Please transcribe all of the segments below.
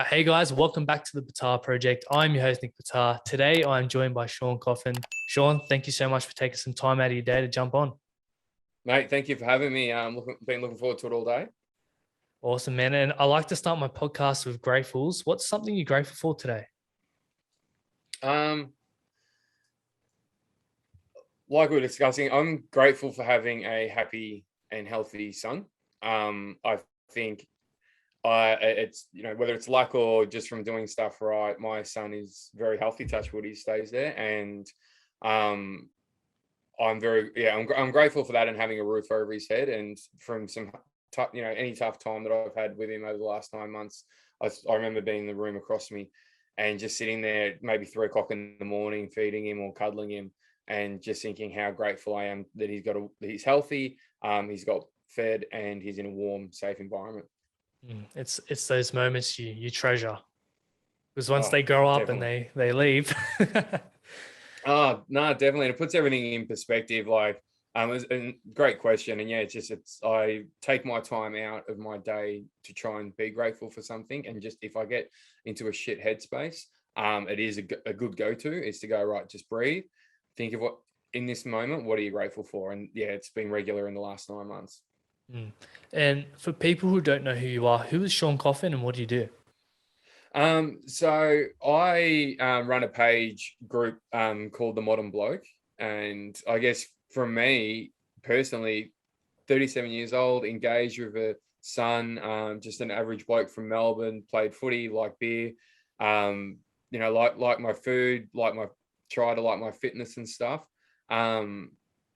Hey guys, welcome back to the Batar Project. I'm your host, Nick Batar. Today I'm joined by Sean Coffin. Sean, thank you so much for taking some time out of your day to jump on. Mate, thank you for having me. Been looking forward to it all day. Awesome, man. And I like to start my podcast with gratefuls. What's something you're grateful for today? Like we were discussing, I'm grateful for having a happy and healthy son. I think it's, whether it's luck or just from doing stuff right, my son is very healthy, touch wood, he stays there. And I'm grateful for that and having a roof over his head. And from any tough time that I've had with him over the last 9 months, I remember being in the room across from me and just sitting there maybe 3 o'clock in the morning, feeding him or cuddling him, and just thinking how grateful I am that he's healthy, he's got fed, and he's in a warm, safe environment. It's those moments you treasure, because once they grow up definitely. and they leave. Oh, no, definitely. And it puts everything in perspective. It's a great question. And yeah, I take my time out of my day to try and be grateful for something. And just if I get into a shit headspace, it is a good go-to is to go, right, just breathe. Think of in this moment, what are you grateful for? And yeah, it's been regular in the last 9 months. And for people who don't know who you are, who is Sean Coffin and what do you do? So I run a page group called the Modern Bloke. And I guess for me personally, 37 years old, engaged with a son, just an average bloke from Melbourne, played footy, like beer, like my food, try to like my fitness and stuff.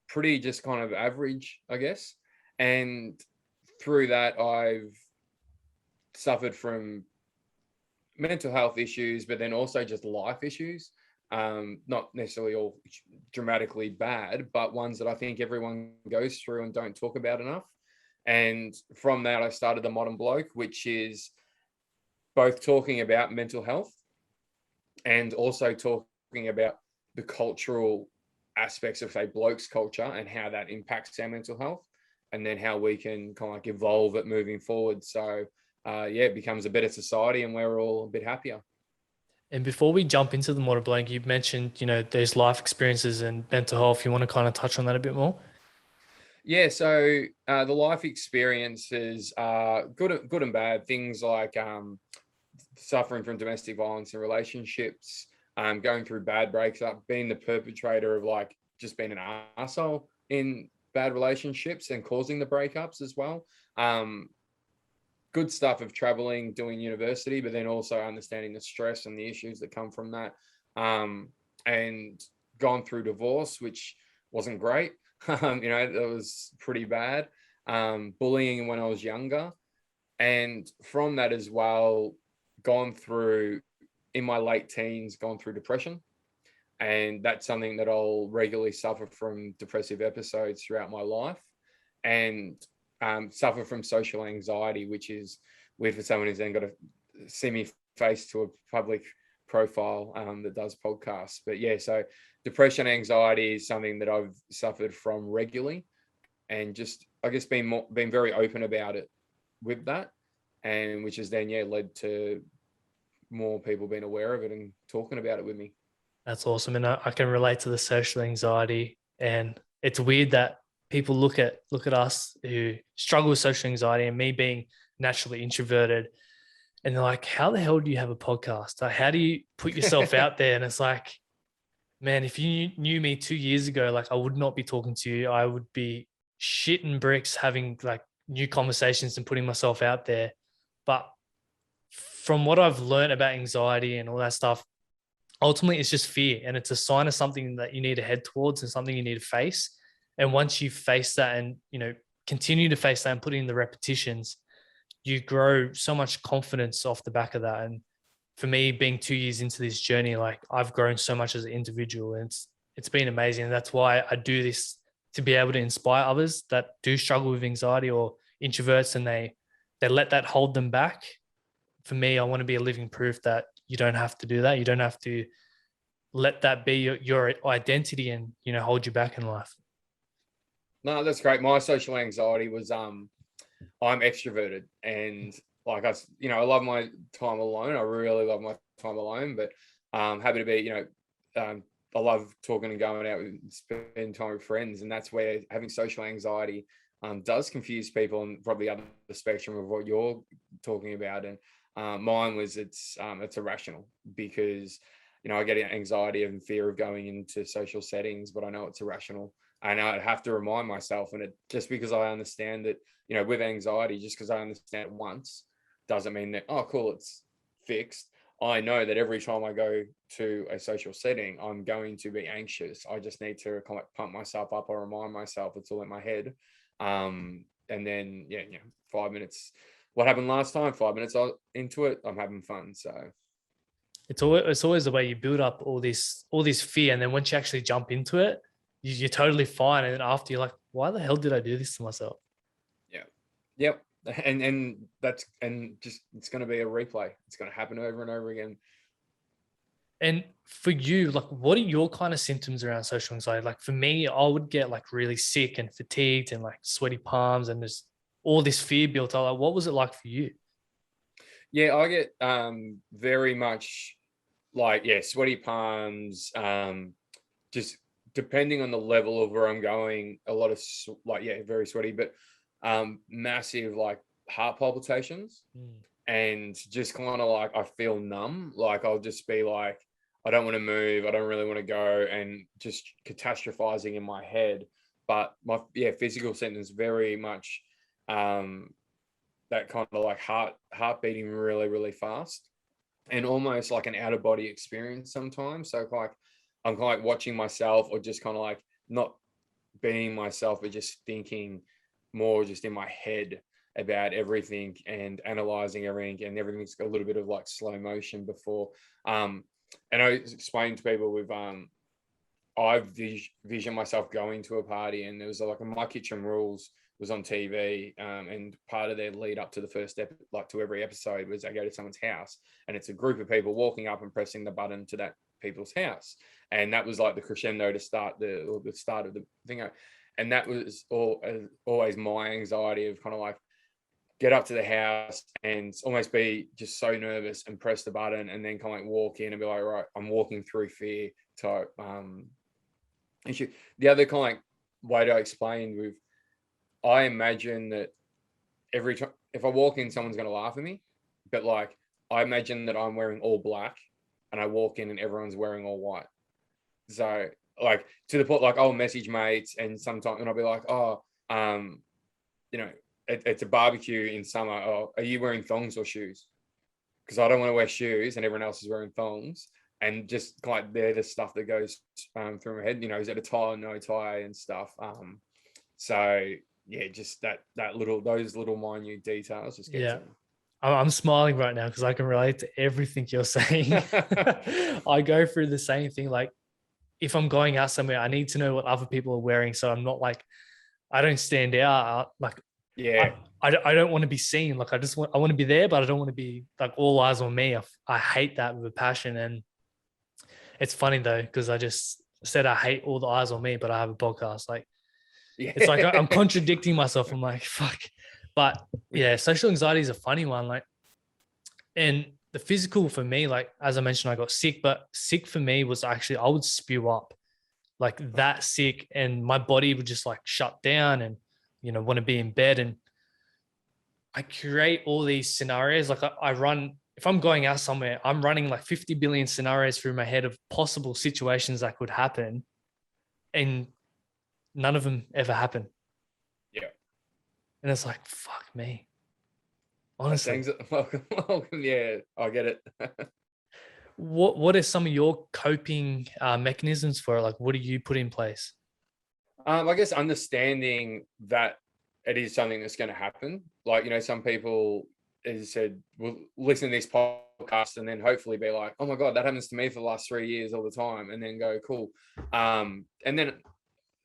Pretty just kind of average, I guess. And through that, I've suffered from mental health issues, but then also just life issues. Not necessarily all dramatically bad, but ones that I think everyone goes through and don't talk about enough. And from that, I started the Modern Bloke, which is both talking about mental health and also talking about the cultural aspects of, say, blokes culture and how that impacts our mental health, and then how we can kind of like evolve it moving forward. So it becomes a better society and we're all a bit happier. And before we jump into the Modern Bloke, you mentioned, there's life experiences and mental health. You want to kind of touch on that a bit more? Yeah, so the life experiences are good and bad. Things like suffering from domestic violence in relationships, going through bad breakups, being the perpetrator of like just being an asshole in bad relationships and causing the breakups as well. Good stuff of traveling, doing university, but then also understanding the stress and the issues that come from that. And gone through divorce, which wasn't great. It was pretty bad. Bullying when I was younger. And from that as well, gone through, in my late teens, gone through depression. And that's something that I'll regularly suffer from, depressive episodes throughout my life. And suffer from social anxiety, which is weird for someone who's then got to see me face to a public profile that does podcasts. But yeah, so depression, anxiety is something that I've suffered from regularly, and just, I guess, been very open about it with that, and which has then led to more people being aware of it and talking about it with me. That's awesome. And I can relate to the social anxiety. And it's weird that people look at us who struggle with social anxiety, and me being naturally introverted, and they're like, how the hell do you have a podcast? Like, how do you put yourself out there? And it's like, man, if you knew me 2 years ago, like, I would not be talking to you. I would be shitting bricks, having like new conversations and putting myself out there. But from what I've learned about anxiety and all that stuff, ultimately it's just fear, and it's a sign of something that you need to head towards and something you need to face. And once you face that and continue to face that and put in the repetitions, you grow so much confidence off the back of that. And for me, being 2 years into this journey, like, I've grown so much as an individual, and it's been amazing. And that's why I do this, to be able to inspire others that do struggle with anxiety or introverts, and they let that hold them back. For me, I want to be a living proof that you don't have to do that. You don't have to let that be your identity and, hold you back in life. No, that's great. My social anxiety was I'm extroverted, and like I love my time alone. I really love my time alone, but happy to be, I love talking and going out and spending time with friends. And that's where having social anxiety does confuse people on probably other spectrum of what you're talking about. And mine was it's irrational because, I get anxiety and fear of going into social settings, but I know it's irrational. And I have to remind myself, and it just because I understand that, with anxiety, just because I understand it once doesn't mean that, oh, cool, it's fixed. I know that every time I go to a social setting, I'm going to be anxious. I just need to kind of pump myself up or remind myself it's all in my head. And then, 5 minutes. What happened last time? 5 minutes into it, I'm having fun. So It's always the way you build up all this fear, and then once you actually jump into it, you're totally fine. And then after, you're like, why the hell did I do this to myself? yeah, yep. And just it's going to be a replay. It's going to happen over and over again. And for you, like, what are your kind of symptoms around social anxiety? Like for me, I would get like really sick and fatigued and like sweaty palms and just all this fear built up. Like, what was it like for you? Yeah, I get very much like, sweaty palms, just depending on the level of where I'm going, a lot of very sweaty, but massive like heart palpitations. And just kind of like I feel numb. Like I'll just be like, I don't want to move, I don't really want to go, and just catastrophizing in my head. But my physical symptoms very much that kind of like heart beating really, really fast, and almost like an out of body experience sometimes. So like I'm kind of like watching myself, or just kind of like not being myself, but just thinking more just in my head about everything and analyzing everything, and everything's got a little bit of like slow motion before. And I explained to people with I vision myself going to a party, and there was like a My Kitchen Rules was on TV, and part of their lead up to the first like to every episode was they go to someone's house, and it's a group of people walking up and pressing the button to that people's house, and that was like the crescendo to start the start of the thing. And that was always my anxiety of kind of like get up to the house and almost be just so nervous and press the button, and then kind of like walk in and be like, right, I'm walking through fear type issue. The other kind of like way to explain with, I imagine that every time if I walk in, someone's going to laugh at me, but like I imagine that I'm wearing all black and I walk in and everyone's wearing all white. So like to the point, like I'll message mates and sometimes, and I'll be like, it's a barbecue in summer. Oh, are you wearing thongs or shoes? Because I don't want to wear shoes and everyone else is wearing thongs. And just like they're the stuff that goes through my head. Is it a tie or no tie and stuff. So yeah, just those little minute details just get to me. I'm smiling right now because I can relate to everything you're saying. I go through the same thing. Like if I'm going out somewhere, I need to know what other people are wearing, so I'm not like, I don't stand out. Like, I don't want to be seen. Like I want to be there, but I don't want to be like all eyes on me. I hate that with a passion. And it's funny though, because I just said I hate all the eyes on me, but I have a podcast. Like, it's like I'm contradicting myself. I'm like, fuck. But yeah, social anxiety is a funny one. Like, and the physical for me, like, as I mentioned, I got sick, but sick for me was actually, I would spew up like that sick, and my body would just like shut down and, want to be in bed. And I create all these scenarios. Like I run, if I'm going out somewhere, I'm running like 50 billion scenarios through my head of possible situations that could happen. And none of them ever happen. Yeah. And it's like, fuck me. Honestly. Welcome. Yeah, I get it. What are some of your coping mechanisms for it? Like, what do you put in place? I guess understanding that it is something that's going to happen. Like, some people, as you said, will listen to this podcast and then hopefully be like, oh my God, that happens to me for the last 3 years all the time. And then go, cool. And then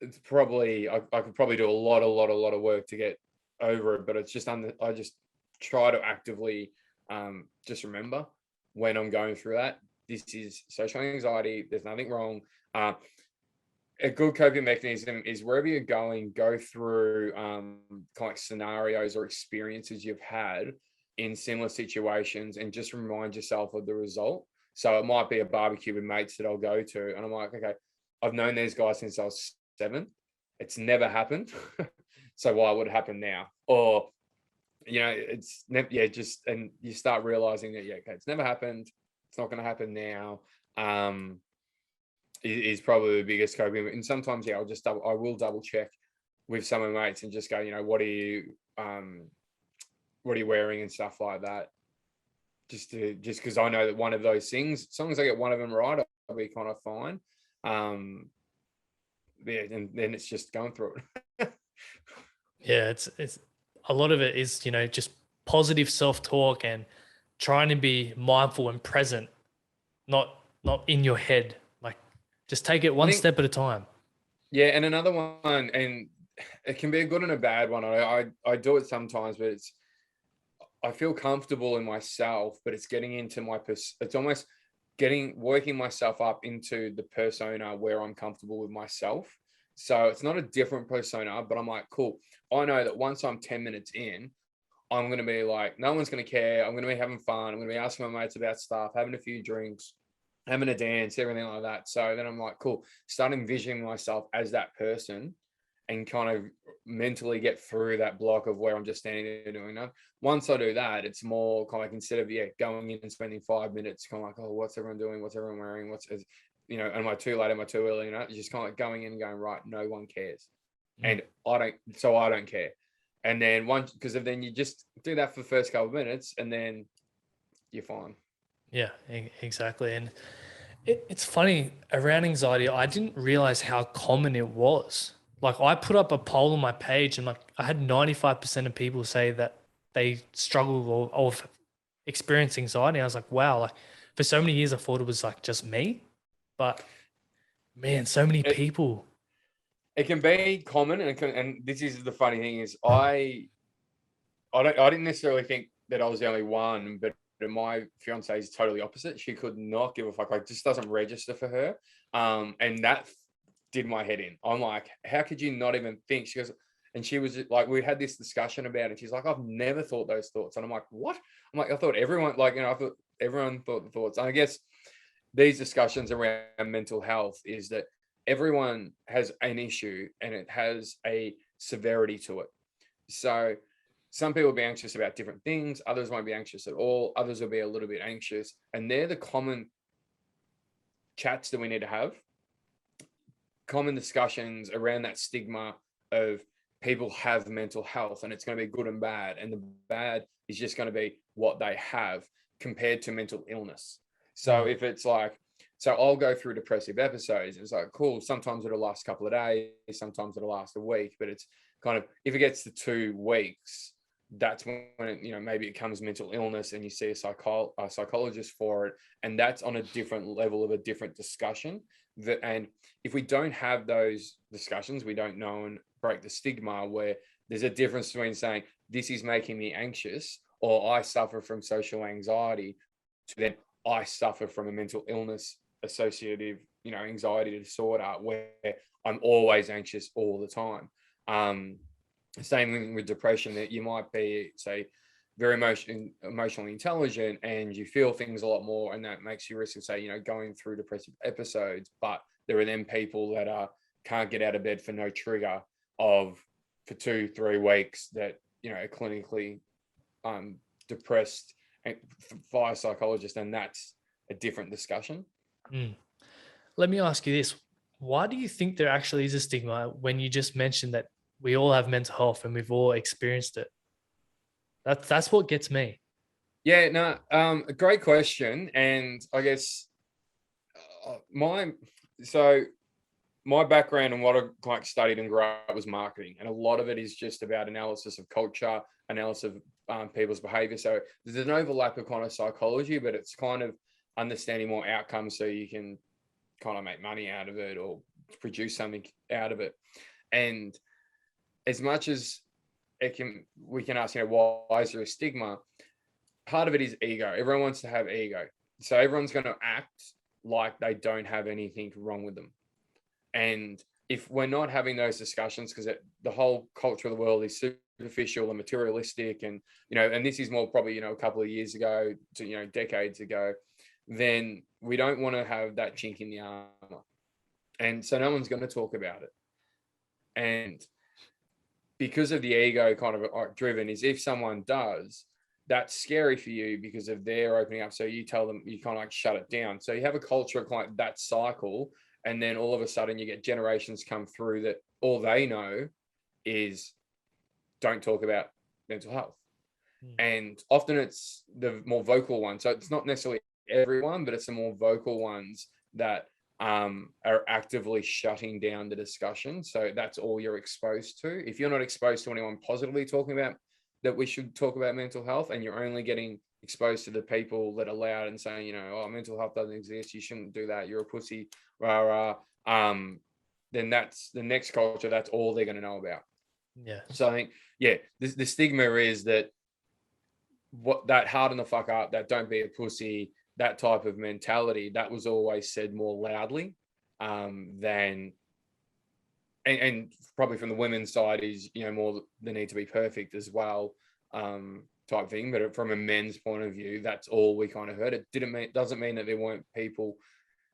it's probably, I could probably do a lot of work to get over it, but it's just, I just try to actively just remember when I'm going through that. This is social anxiety. There's nothing wrong. A good coping mechanism is wherever you're going, go through kind of like scenarios or experiences you've had in similar situations and just remind yourself of the result. So it might be a barbecue with mates that I'll go to, and I'm like, okay, I've known these guys since I was 7. It's never happened. So why would it happen now? Or, it's never, just, and you start realizing that, okay, it's never happened. It's not going to happen now. Is probably the biggest coping. And sometimes, I will double check with some of my mates and just go, what are you wearing and stuff like that. Just because I know that one of those things, as long as I get one of them right, I'll be kind of fine. And then it's just going through it. Yeah, it's a lot of it is, just positive self-talk and trying to be mindful and present, not in your head. Like, just take it one step at a time. Yeah, and another one, and it can be a good and a bad one. I do it sometimes, but I feel comfortable in myself, but it's getting into it's almost working myself up into the persona where I'm comfortable with myself. So it's not a different persona, but I'm like, cool. I know that once I'm 10 minutes in, I'm going to be like, no one's going to care. I'm going to be having fun. I'm going to be asking my mates about stuff, having a few drinks, having a dance, everything like that. So then I'm like, cool, start envisioning myself as that person and kind of mentally get through that block of where I'm just standing there doing that. Once I do that, it's more kind of like, instead of going in and spending 5 minutes kind of like, oh, what's everyone doing? What's everyone wearing? Am I too late? Am I too early? It's just kind of like going in and going, right, no one cares. And I don't care. And then because then you just do that for the first couple of minutes and then you're fine. Yeah, exactly. And it's funny, around anxiety, I didn't realize how common it was. Like, I put up a poll on my page and like I had 95% of people say that they struggle or experience anxiety. I was like, wow, like for so many years I thought it was like just me, but man, so many people. It can be common, and this is the funny thing is I didn't necessarily think that I was the only one, but my fiance is totally opposite. She could not give a fuck. Like, just doesn't register for her. And that did my head in. I'm like, how could you not even think? She goes, and she was like, we had this discussion about it. She's like, I've never thought those thoughts. And I'm like, what? I'm like, I thought everyone, I thought everyone thought the thoughts. And I guess these discussions around mental health is that everyone has an issue and it has a severity to it. So some people will be anxious about different things. Others won't be anxious at all. Others will be a little bit anxious. And they're the common chats that we need to have. Common discussions around that stigma of people have mental health, and it's going to be good and bad. And the bad is just going to be what they have compared to mental illness. So if it's like, so I'll go through depressive episodes. It's like, cool. Sometimes it'll last a couple of days. Sometimes it'll last a week, but it's kind of, if it gets to 2 weeks, that's when it, maybe it becomes mental illness and you see a psychologist for it. And that's on a different level of a different discussion. And if we don't have those discussions, we don't know and break the stigma where there's a difference between saying this is making me anxious or I suffer from social anxiety to then I suffer from a mental illness associative, anxiety disorder where I'm always anxious all the time. Same thing with depression, that you might be, say, very emotionally intelligent and you feel things a lot more, and that makes you risk of, say, going through depressive episodes. But there are then people that can't get out of bed for no trigger for 2-3 weeks that are clinically depressed and via psychologist, and that's a different discussion. Let me ask you this: why do you think there actually is a stigma when you just mentioned that we all have mental health and we've all experienced it? That's what gets me. Yeah, no, a great question. And I guess my background and what I studied and grew up was marketing, and a lot of it is just about analysis of culture, analysis of people's behavior. So there's an overlap of kind of psychology, but it's kind of understanding more outcomes so you can kind of make money out of it or produce something out of it. And as much as we can ask, why is there a stigma? Part of it is ego. Everyone wants to have ego. So everyone's going to act like they don't have anything wrong with them. And if we're not having those discussions, because the whole culture of the world is super superficial and materialistic, and and this is more probably a couple of years ago to decades ago, then we don't want to have that chink in the armor, and so no one's going to talk about it. And because of the ego kind of driven, is if someone does, that's scary for you because of their opening up. So you tell them, you kind of like shut it down. So you have a culture of like that cycle, and then all of a sudden you get generations come through that all they know is don't talk about mental health. And often it's the more vocal ones. So it's not necessarily everyone, but it's the more vocal ones that are actively shutting down the discussion. So that's all you're exposed to. If you're not exposed to anyone positively talking about that we should talk about mental health, and you're only getting exposed to the people that are loud and saying, oh, mental health doesn't exist, you shouldn't do that, you're a pussy, rah, rah, then that's the next culture. That's all they're going to know about. Yeah. So I think, the stigma is that what that harden the fuck up, that don't be a pussy, that type of mentality, that was always said more loudly than, and probably from the women's side is, more the need to be perfect as well, type thing. But from a men's point of view, that's all we kind of heard. It doesn't mean that there weren't people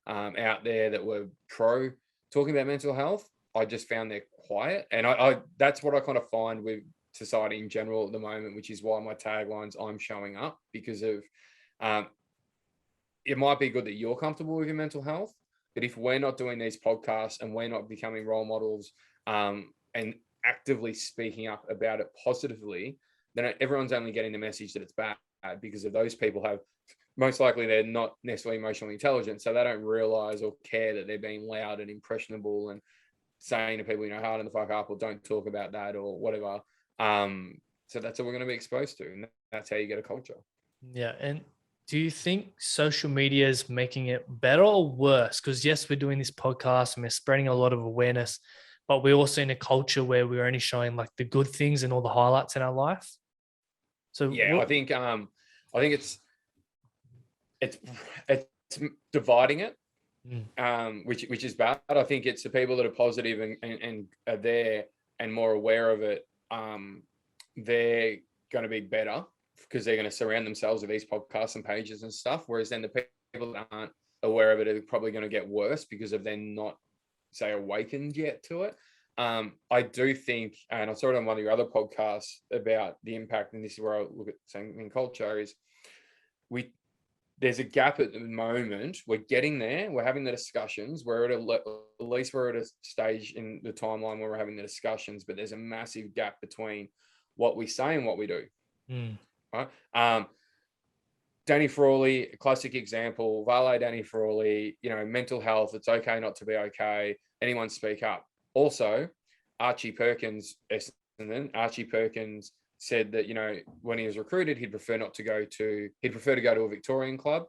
out there that were pro talking about mental health. I just found they're quiet. And I that's what I kind of find with society in general at the moment, which is why my tagline's I'm showing up, because of it might be good that you're comfortable with your mental health, but if we're not doing these podcasts and we're not becoming role models and actively speaking up about it positively, then everyone's only getting the message that it's bad, because of those people have, most likely they're not necessarily emotionally intelligent, so they don't realize or care that they're being loud and impressionable and saying to people, harden the fuck up, or don't talk about that, or whatever. So that's what we're going to be exposed to, and that's how you get a culture. Yeah. And do you think social media is making it better or worse? Because yes, we're doing this podcast and we're spreading a lot of awareness, but we're also in a culture where we're only showing like the good things and all the highlights in our life. So yeah, I think it's dividing it, which is bad. I think it's the people that are positive and are there and more aware of it. They're going to be better because they're going to surround themselves with these podcasts and pages and stuff. Whereas then the people that aren't aware of it are probably going to get worse because of they're not, say, awakened yet to it. I do think, and I saw it on one of your other podcasts about the impact, and this is where I look at saying in culture, is there's a gap at the moment. We're getting there. We're having the discussions. At least we're at a stage in the timeline where we're having the discussions, but there's a massive gap between what we say and what we do. Right? Danny Frawley, a classic example. Valet Danny Frawley, mental health. It's okay not to be okay. Anyone speak up. Also, Archie Perkins said that, when he was recruited, he'd prefer to go to a Victorian club.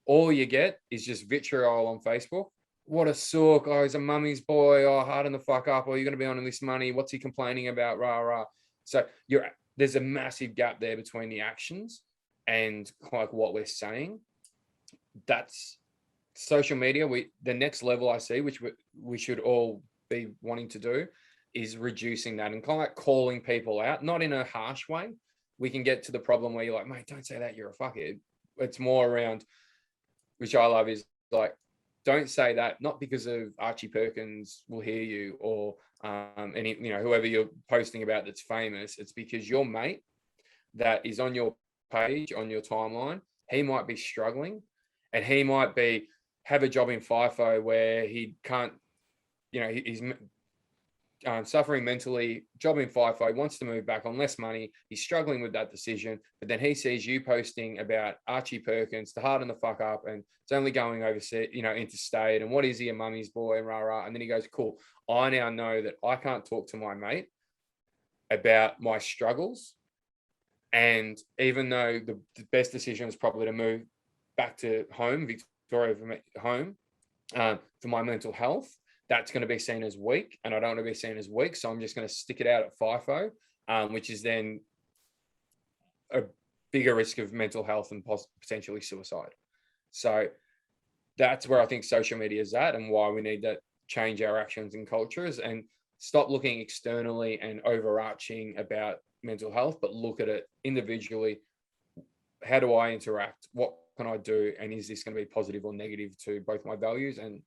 All you get is just vitriol on Facebook. What a sook. Oh, he's a mummy's boy. Oh, harden the fuck up. Oh, you're going to be on this money. What's he complaining about? Rah, rah. So there's a massive gap there between the actions and like what we're saying. That's social media. The next level I see, which we should all be wanting to do, is reducing that and kind of like calling people out, not in a harsh way. We can get to the problem where you're like, mate, don't say that, you're a fuckhead. It's more around, which I love, is like, don't say that, not because of Archie Perkins will hear you or whoever you're posting about that's famous. It's because your mate that is on your page, on your timeline, he might be struggling, and he might have a job in FIFO where he can't, he's suffering mentally, job in FIFO, wants to move back on less money. He's struggling with that decision, but then he sees you posting about Archie Perkins to harden the fuck up, and it's only going overseas, interstate, and what is he, a mummy's boy, and rah rah. And then he goes, cool, I now know that I can't talk to my mate about my struggles. And even though the best decision is probably to move back to home, Victoria, home, for my mental health, that's going to be seen as weak, and I don't want to be seen as weak. So I'm just going to stick it out at FIFO, which is then a bigger risk of mental health and potentially suicide. So that's where I think social media is at, and why we need to change our actions and cultures. And stop looking externally and overarching about mental health, but look at it individually. How do I interact? What can I do? And is this going to be positive or negative to both my values and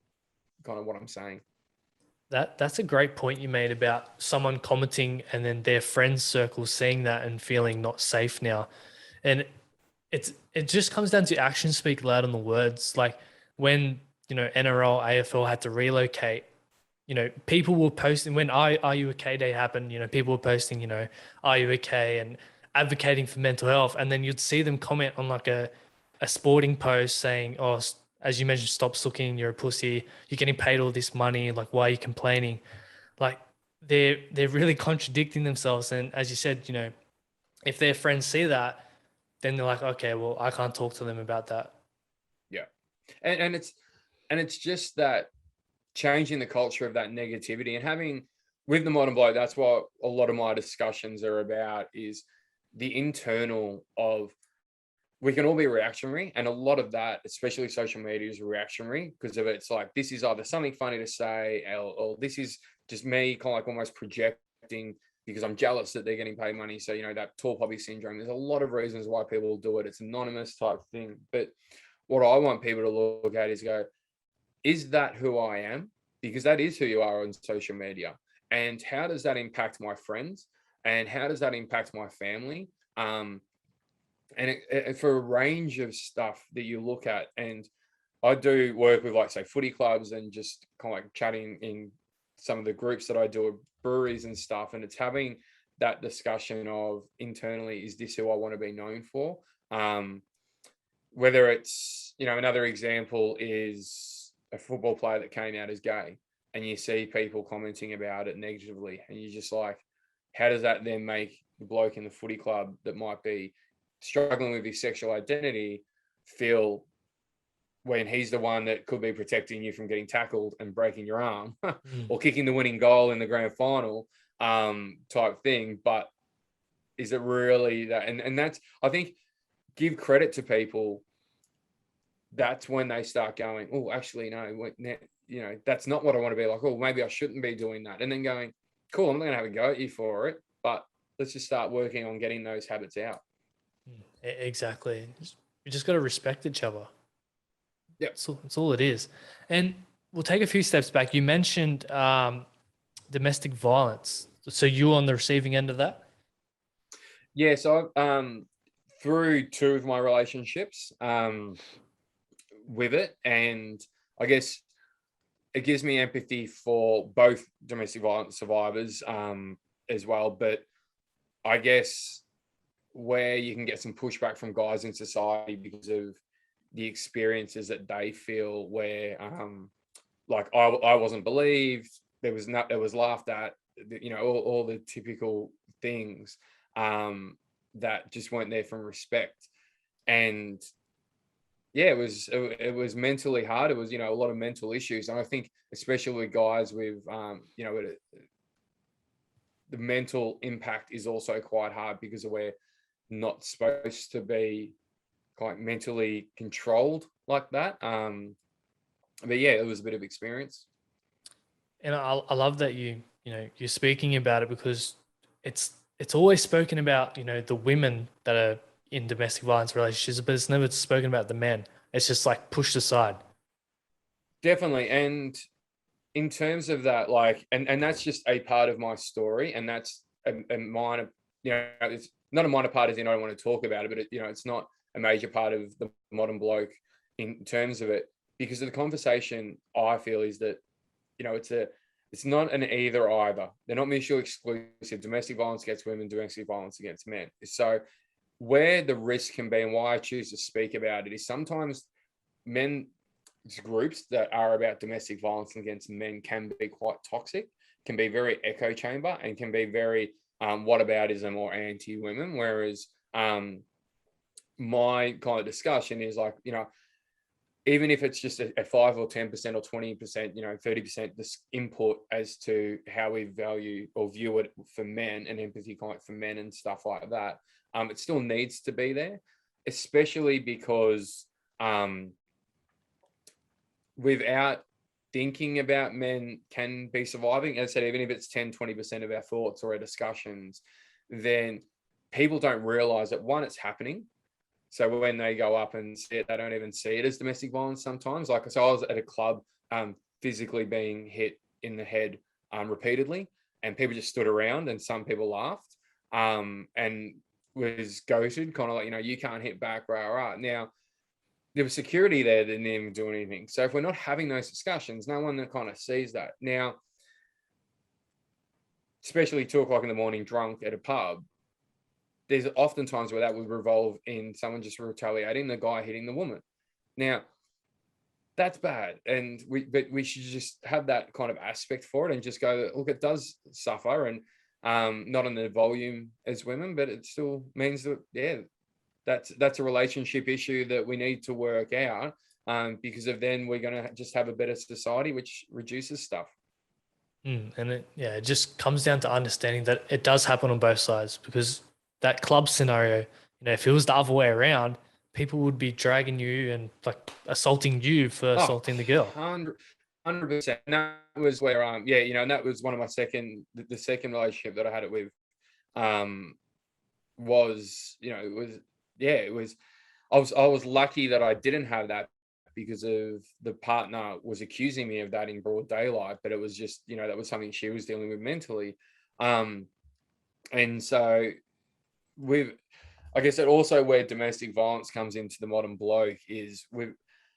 kind of what I'm saying? That's a great point you made about someone commenting and then their friends circle seeing that and feeling not safe now. And it just comes down to actions speak louder than the words. Like when, NRL, AFL had to relocate, people were posting when Are You Okay Day happened, people were posting, Are you okay? And advocating for mental health. And then you'd see them comment on like a sporting post saying, oh, as you mentioned, stop sucking, you're a pussy, you're getting paid all this money, like why are you complaining? Like they're really contradicting themselves. And as you said, if their friends see that, then they're like, okay, well, I can't talk to them about that. Yeah. And it's just that changing the culture of that negativity and having with the modern bloke, that's what a lot of my discussions are about, is the internal of, we can all be reactionary, and a lot of that, especially social media, is reactionary because of it's like, this is either something funny to say, or this is just me kind of like almost projecting because I'm jealous that they're getting paid money. So, that tall poppy syndrome, there's a lot of reasons why people do it. It's anonymous type thing. But what I want people to look at is go, is that who I am? Because that is who you are on social media. And how does that impact my friends? And how does that impact my family? And for a range of stuff that you look at. And I do work with, like, say, footy clubs and just kind of like chatting in some of the groups that I do at breweries and stuff. And it's having that discussion of internally, is this who I want to be known for? Whether it's, another example is a football player that came out as gay, and you see people commenting about it negatively, and you're just like, how does that then make the bloke in the footy club that might be struggling with his sexual identity feel, when he's the one that could be protecting you from getting tackled and breaking your arm or kicking the winning goal in the grand final, type thing? But is it really that? And that's, I think, give credit to people. That's when they start going, oh, actually, no, that's not what I want to be like. Oh, maybe I shouldn't be doing that. And then going, cool, I'm not going to have a go at you for it, but let's just start working on getting those habits out. Exactly. We just got to respect each other. Yeah. That's all it is. And we'll take a few steps back. You mentioned domestic violence. So you on the receiving end of that? Yeah. So through two of my relationships with it, and I guess it gives me empathy for both domestic violence survivors as well. But I guess where you can get some pushback from guys in society because of the experiences that they feel, where like I wasn't believed, it was laughed at, all the typical things that just weren't there from respect. And yeah, it was mentally hard. It was, a lot of mental issues. And I think especially with guys with the mental impact is also quite hard because of we're not supposed to be quite mentally controlled like that. But yeah, it was a bit of experience. And I love that you're speaking about it, because it's always spoken about, the women that are in domestic violence relationships, but it's never spoken about the men. It's just like pushed aside. Definitely. And in terms of that, like, and that's just a part of my story, and that's a minor, it's not a minor part as in I don't want to talk about it, but it's not a major part of the modern bloke in terms of it, because of the conversation I feel is that, it's not an either either. They're not mutually exclusive. Domestic violence against women, domestic violence against men. So where the risk can be, and why I choose to speak about it, is sometimes men groups that are about domestic violence against men can be quite toxic, can be very echo chamber, and can be very whataboutism or anti-women. Whereas my kind of discussion is like, even if it's just a 5 or 10% or 20%, 30% this input as to how we value or view it for men, and empathy kind of for men and stuff like that, it still needs to be there, especially because without thinking about men can be surviving. As I said, even if it's 10-20% of our thoughts or our discussions, then people don't realize that, one, it's happening. So when they go up and see it, they don't even see it as domestic violence sometimes. Like, so I was at a club, physically being hit in the head repeatedly, and people just stood around, and some people laughed and was ghosted, kind of like, you can't hit back, rah. Now, there was security there that didn't even do anything. So if we're not having those discussions, no one that kind of sees that. Now, especially 2:00 in the morning drunk at a pub, there's often times where that would revolve in someone just retaliating, the guy hitting the woman. Now, that's bad. And we should just have that kind of aspect for it and just go, look, it does suffer, and not in the volume as women, but it still means that, yeah, that's a relationship issue that we need to work out, because of then we're going to just have a better society, which reduces stuff. And it just comes down to understanding that it does happen on both sides, because that club scenario, if it was the other way around, people would be dragging you and like assaulting you for assaulting the girl. 100%. And that was where, and that was one of my the second relationship that I had it with, I was lucky that I didn't have that, because of the partner was accusing me of that in broad daylight, but it was just, that was something she was dealing with mentally. And so I guess that also where domestic violence comes into the modern bloke is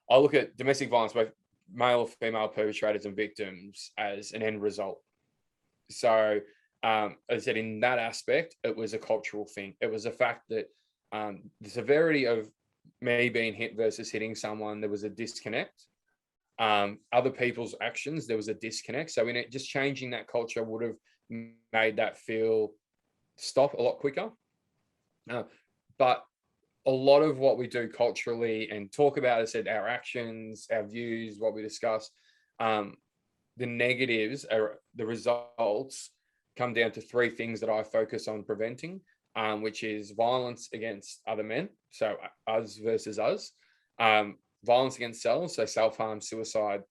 I look at domestic violence, both male or female perpetrators and victims, as an end result. So as I said, in that aspect, it was a cultural thing. It was a fact that the severity of me being hit versus hitting someone, there was a disconnect. Other people's actions, there was a disconnect. So just changing that culture would have made that stop a lot quicker. But a lot of what we do culturally and talk about, as I said, our actions, our views, what we discuss, the negatives, the results come down to three things that I focus on preventing, which is violence against other men, so us versus us, violence against selves, so self-harm, suicide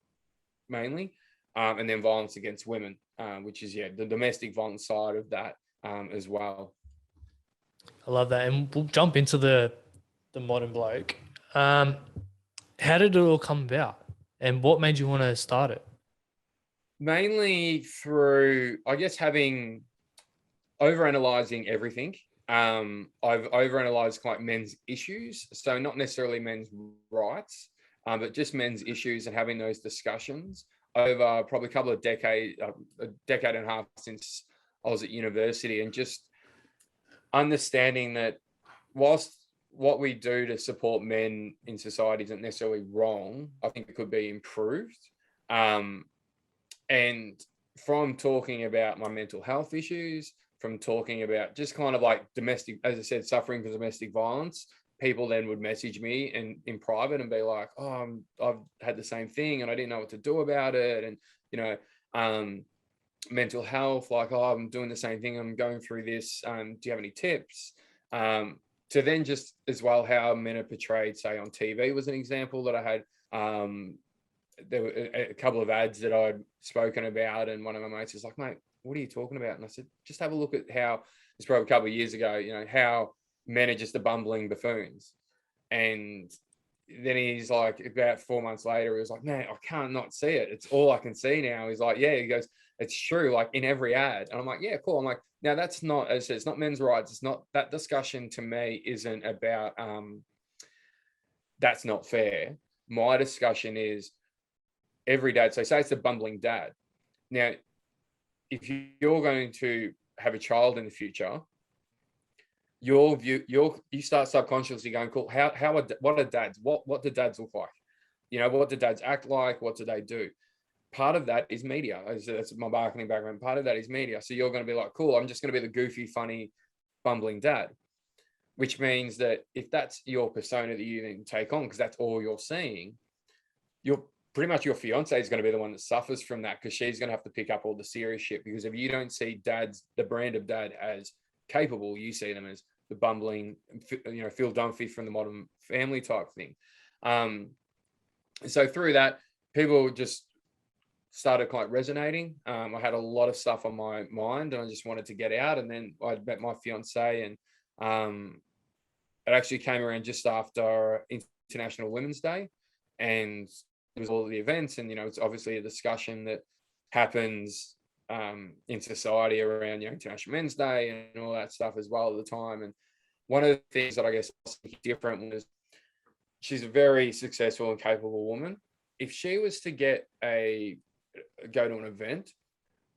mainly, and then violence against women, which is the domestic violence side of that as well. I love that. And we'll jump into the modern bloke. How did it all come about, and what made you want to start it? Mainly through, I guess, having overanalyzing everything. I've overanalyzed like men's issues, so not necessarily men's rights, but just men's issues, and having those discussions over probably a decade and a half since I was at university, and just understanding that whilst what we do to support men in society isn't necessarily wrong, I think it could be improved. And from talking about my mental health issues, from talking about just kind of like domestic, as I said, suffering from domestic violence, people then would message me in private and be like, oh, I've had the same thing and I didn't know what to do about it. And, mental health, like, oh, I'm doing the same thing, I'm going through this. Do you have any tips? To then just as well how men are portrayed, say on TV was an example that I had. There were a couple of ads that I'd spoken about, and one of my mates was like, mate, what are you talking about? And I said, just have a look at how, it's probably a couple of years ago, how men are just the bumbling buffoons. And then he's like, about 4 months later, he was like, man, I can't not see it. It's all I can see now. He's like, yeah, he goes, it's true, like in every ad. And I'm like, yeah, cool. I'm like, now that's not, as I said, it's not men's rights. It's not, that discussion to me isn't about, that's not fair. My discussion is every dad. So say it's a bumbling dad. Now, if you're going to have a child in the future, you start subconsciously going, cool, what are dads? What do dads look like? What do dads act like? What do they do? Part of that is media. That's my marketing background. Part of that is media. So you're going to be like, cool, I'm just going to be the goofy, funny, bumbling dad, which means that if that's your persona that you then take on, because that's all you're seeing, pretty much your fiance is going to be the one that suffers from that, because she's going to have to pick up all the serious shit. Because if you don't see dads, the brand of dad, as capable, you see them as the bumbling, Phil Dunphy from the Modern Family type thing. So through that, people just started quite resonating. I had a lot of stuff on my mind and I just wanted to get out. And then I met my fiance, and it actually came around just after International Women's Day, and it was all the events. And, it's obviously a discussion that happens in society around, International Men's Day and all that stuff as well at the time. And one of the things that I guess was different was she's a very successful and capable woman. If she was to go to an event,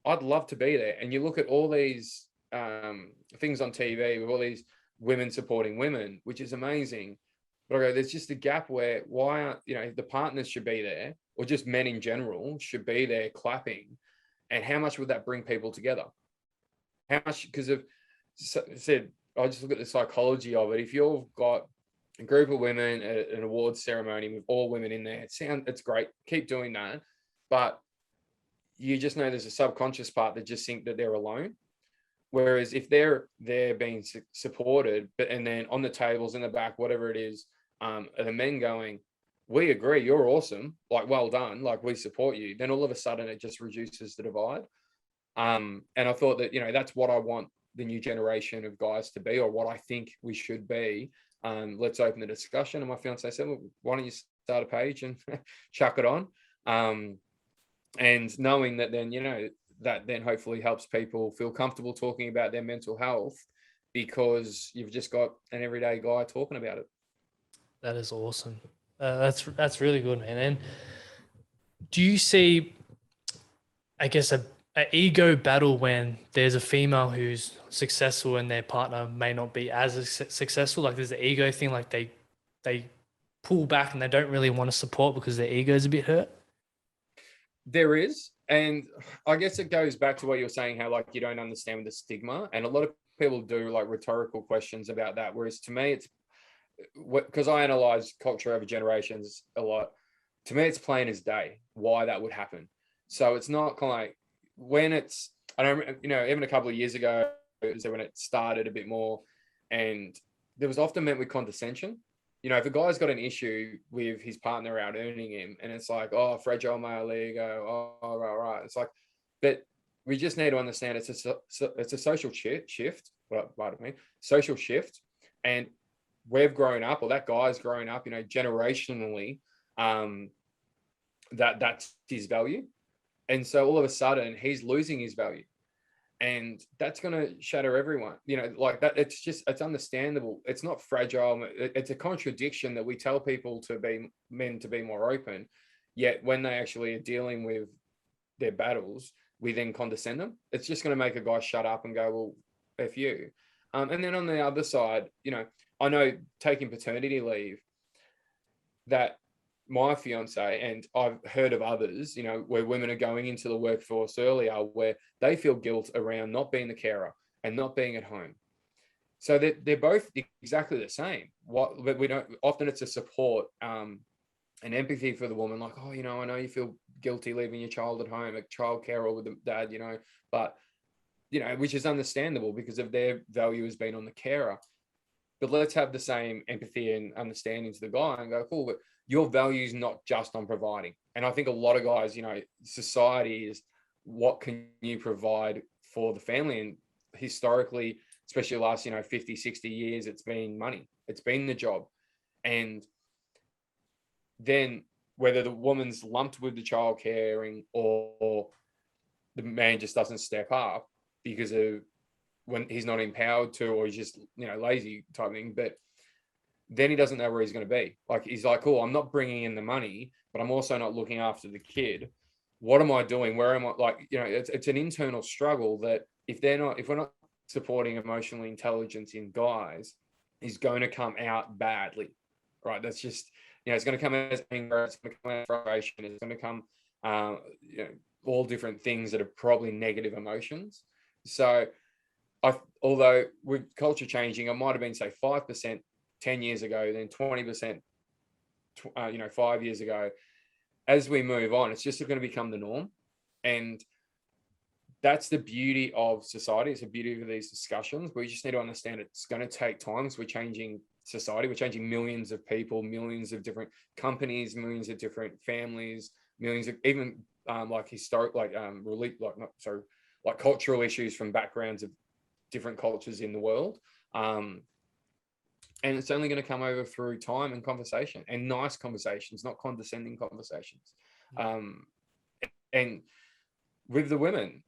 I'd love to be there. And you look at all these things on TV with all these women supporting women, which is amazing. But I go, there's just a gap where why aren't, the partners should be there, or just men in general should be there clapping. And how much would that bring people together? How much? Because I just look at the psychology of it. If you've got a group of women at an awards ceremony with all women in there, it's great. Keep doing that. But you just know there's a subconscious part that just think that they're alone. Whereas if they're being supported, and then on the tables in the back, whatever it is, are the men going, we agree, you're awesome, like, well done, like, we support you, then all of a sudden it just reduces the divide. And I thought that, that's what I want the new generation of guys to be, or what I think we should be. Let's open the discussion. And my fiance said, well, why don't you start a page and chuck it on? And knowing that then, that then hopefully helps people feel comfortable talking about their mental health, because you've just got an everyday guy talking about it. That is awesome. That's really good, man. And do you see, I guess, an ego battle when there's a female who's successful and their partner may not be as successful? Like, there's the ego thing, like they pull back and they don't really want to support because their ego is a bit hurt? There is. And I guess it goes back to what you were saying, how, like, you don't understand the stigma. And a lot of people do, like, rhetorical questions about that. Whereas to me, it's, because I analyze culture over generations a lot, to me, it's plain as day why that would happen. So it's not kind of like when it's, I don't, even a couple of years ago, so when it started a bit more, and there was often met with condescension. If a guy's got an issue with his partner out earning him, and it's like, oh, fragile male ego, oh, right. It's like, but we just need to understand it's a social shift. Social shift. And we've grown up, or that guy's grown up, generationally, that's his value. And so all of a sudden he's losing his value. And that's going to shatter everyone, like that. It's understandable. It's not fragile. It's a contradiction that we tell people to be men to be more open. Yet when they actually are dealing with their battles, we then condescend them. It's just going to make a guy shut up and go, well, F you. And then on the other side, I know taking paternity leave, that my fiance, and I've heard of others, where women are going into the workforce earlier, where they feel guilt around not being the carer and not being at home. So they're both exactly the same. But we don't, often it's a support and empathy for the woman, like, oh, I know you feel guilty leaving your child at home, a child carer with the dad, but, which is understandable because of their value has been on the carer. But let's have the same empathy and understanding to the guy and go, cool, but your value is not just on providing. And I think a lot of guys, society is, what can you provide for the family? And historically, especially the last, 50, 60 years, it's been money. It's been the job. And then whether the woman's lumped with the child caring or the man just doesn't step up because of when he's not empowered to, or he's just, lazy type thing, but then he doesn't know where he's going to be. Like, he's like, cool, I'm not bringing in the money, but I'm also not looking after the kid. What am I doing? Where am I? Like, it's an internal struggle that if we're not supporting emotional intelligence in guys, is going to come out badly, right? That's just, it's going to come as anger, it's going to come as frustration, it's going to come, all different things that are probably negative emotions. So although with culture changing, I might have been, say, 5% 10 years ago, then 20%, 5 years ago. As we move on, it's just going to become the norm. And that's the beauty of society. It's the beauty of these discussions. We just need to understand it's going to take time because we're changing society. We're changing millions of people, millions of different companies, millions of different families, millions of even like historic, like like cultural issues from backgrounds of different cultures in the world. And it's only going to come over through time and conversation, and nice conversations, not condescending conversations. And with the women,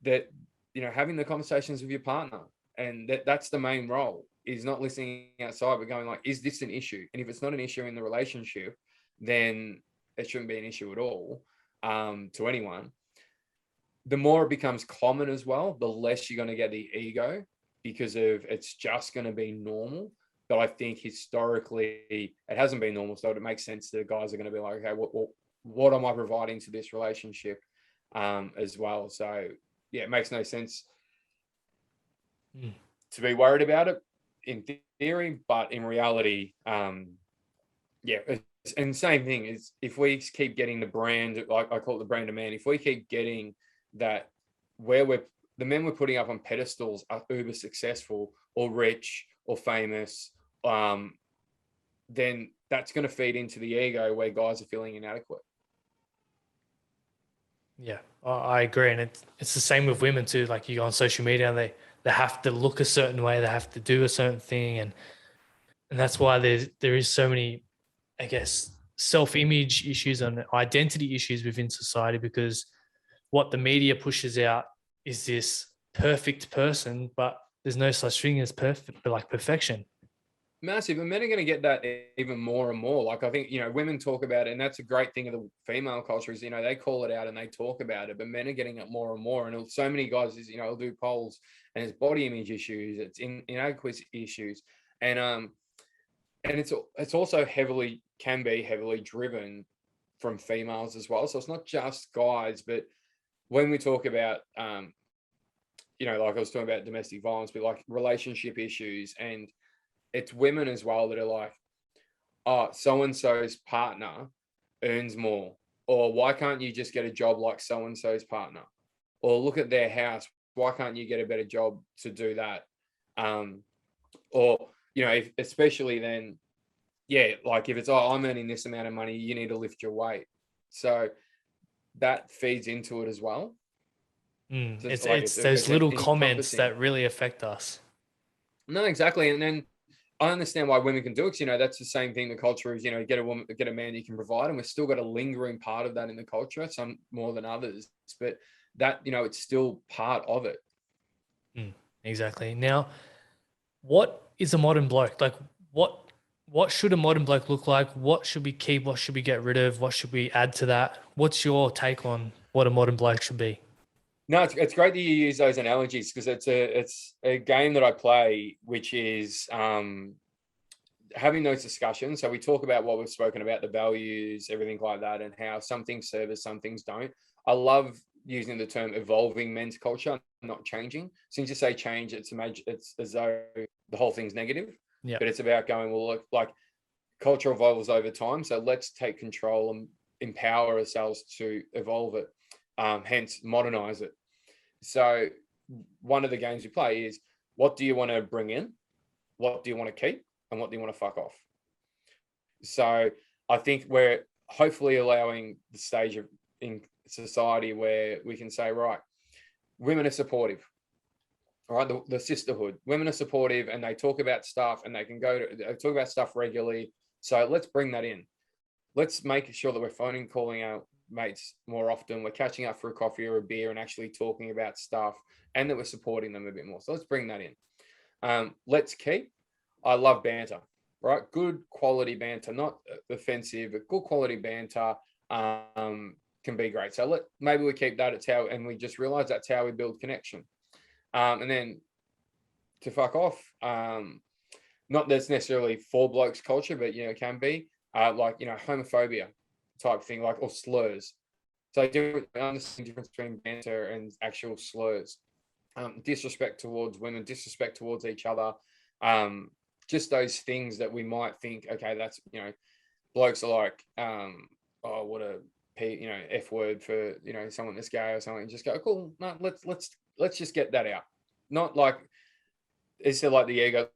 that, you know, having the conversations with your partner, and that's the main role, is not listening outside, but going like, is this an issue? And if it's not an issue in the relationship, then it shouldn't be an issue at all, to anyone. The more it becomes common as well, the less you're going to get the ego, because of it's just going to be normal. But I think historically it hasn't been normal, so it makes sense that guys are going to be like, okay, what am I providing to this relationship, as well? So yeah, it makes no sense to be worried about it in theory, but in reality, yeah. And same thing is, if we keep getting the brand, like I call it the brand of man, if we keep getting that, where the men we're putting up on pedestals are uber successful or rich or famous, then that's going to feed into the ego, where guys are feeling inadequate. Yeah, I agree. And it's the same with women too. Like, you go on social media and they have to look a certain way, they have to do a certain thing. And that's why there is so many, I guess, self-image issues and identity issues within society, because what the media pushes out is this perfect person, but there's no such thing as perfect, like perfection. Massive. And men are going to get that even more and more. Like, I think, you know, women talk about it, and that's a great thing of the female culture is, you know, they call it out and they talk about it, but men are getting it more and more. And so many guys is, you know, will do polls, and it's body image issues, it's inadequacy issues. And it's also can be heavily driven from females as well. So it's not just guys, but when we talk about, you know, like I was talking about domestic violence, but like relationship issues, and it's women as well that are like, oh, so-and-so's partner earns more, or why can't you just get a job like so-and-so's partner, or look at their house, why can't you get a better job to do that? Or, you know, especially then, yeah, like if it's, oh, I'm earning this amount of money, you need to lift your weight. So that feeds into it as well. So it's those little comments that really affect us. No, exactly. And then I understand why women can do it. You know, that's the same thing. The culture is, you know, get a man you can provide, and we've still got a lingering part of that in the culture, some more than others. But that, you know, it's still part of it. Exactly. Now, what is a modern bloke? Like, what should a modern bloke look like? What should we keep? What should we get rid of? What should we add to that? What's your take on what a modern bloke should be? No, it's great that you use those analogies, because it's a game that I play, which is having those discussions. So we talk about what we've spoken about, the values, everything like that, and how some things serve us, some things don't. I love using the term evolving men's culture, not changing. Since you say change, it's as though the whole thing's negative. Yeah. But it's about going, well, look, like culture evolves over time. So let's take control and empower ourselves to evolve it. Hence modernize it. So one of the games we play is, what do you want to bring in? What do you want to keep? And what do you want to fuck off? So I think we're hopefully allowing the stage in society where we can say, right, women are supportive. All right, the sisterhood, women are supportive, and they talk about stuff, and they talk about stuff regularly. So let's bring that in. Let's make sure that we're phoning, calling out mates more often. We're catching up for a coffee or a beer and actually talking about stuff, and that we're supporting them a bit more. So let's bring that in. Let's keep. I love banter, right? Good quality banter, not offensive, but good quality banter can be great. So maybe we keep that. And we just realize that's how we build connection. And then to fuck off, not that's necessarily for blokes culture, but, you know, it can be like, you know, homophobia type thing, like, or slurs. So I understand the difference between banter and actual slurs. Disrespect towards women, disrespect towards each other. Just those things that we might think, okay, that's, you know, blokes are like, oh, what a, you know, F word for, you know, someone that's gay or something. Just go, cool, no, let's just get that out. Not like, it's like the ego.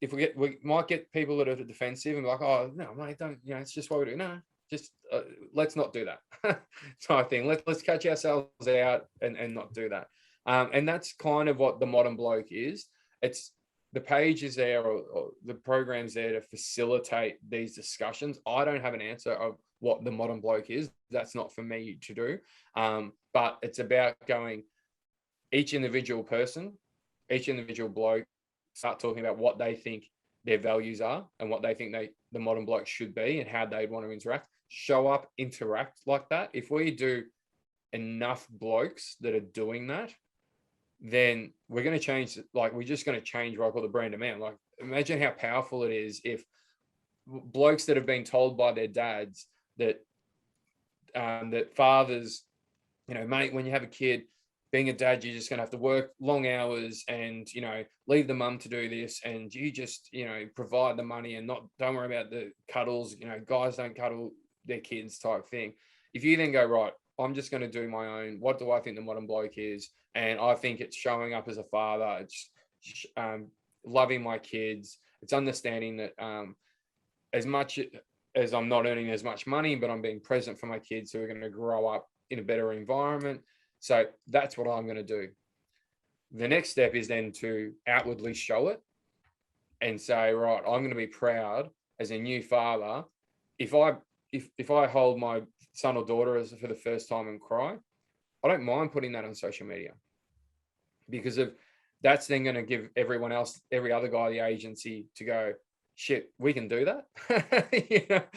we might get people that are defensive and be like, oh no, mate, don't, it's just what we do. No, just let's not do that type thing. Let's catch ourselves out and not do that. And that's kind of what the Modern Bloke is. It's the page is there, or the program's there to facilitate these discussions. I don't have an answer of what the Modern Bloke is. That's not for me to do. But it's about going, each individual person, each individual bloke, start talking about what they think their values are and what they think the modern bloke should be and how they'd want to interact. Show up, interact like that. If we do enough blokes that are doing that, then we're going to change. Like, we're just going to change what I call the brand of man. Like, imagine how powerful it is if blokes that have been told by their dads that that fathers, mate, when you have a kid, being a dad, you're just going to have to work long hours and, leave the mum to do this. And you just, provide the money and don't worry about the cuddles. Guys don't cuddle their kids type thing. If you then go, right, I'm just going to do my own. What do I think the modern bloke is? And I think it's showing up as a father. It's loving my kids. It's understanding that as much as I'm not earning as much money, but I'm being present for my kids who are going to grow up in a better environment. So that's what I'm going to do. The next step is then to outwardly show it and say, right, I'm going to be proud as a new father. If I hold my son or daughter for the first time and cry, I don't mind putting that on social media, because that's then going to give everyone else, every other guy, the agency to go, shit, we can do that.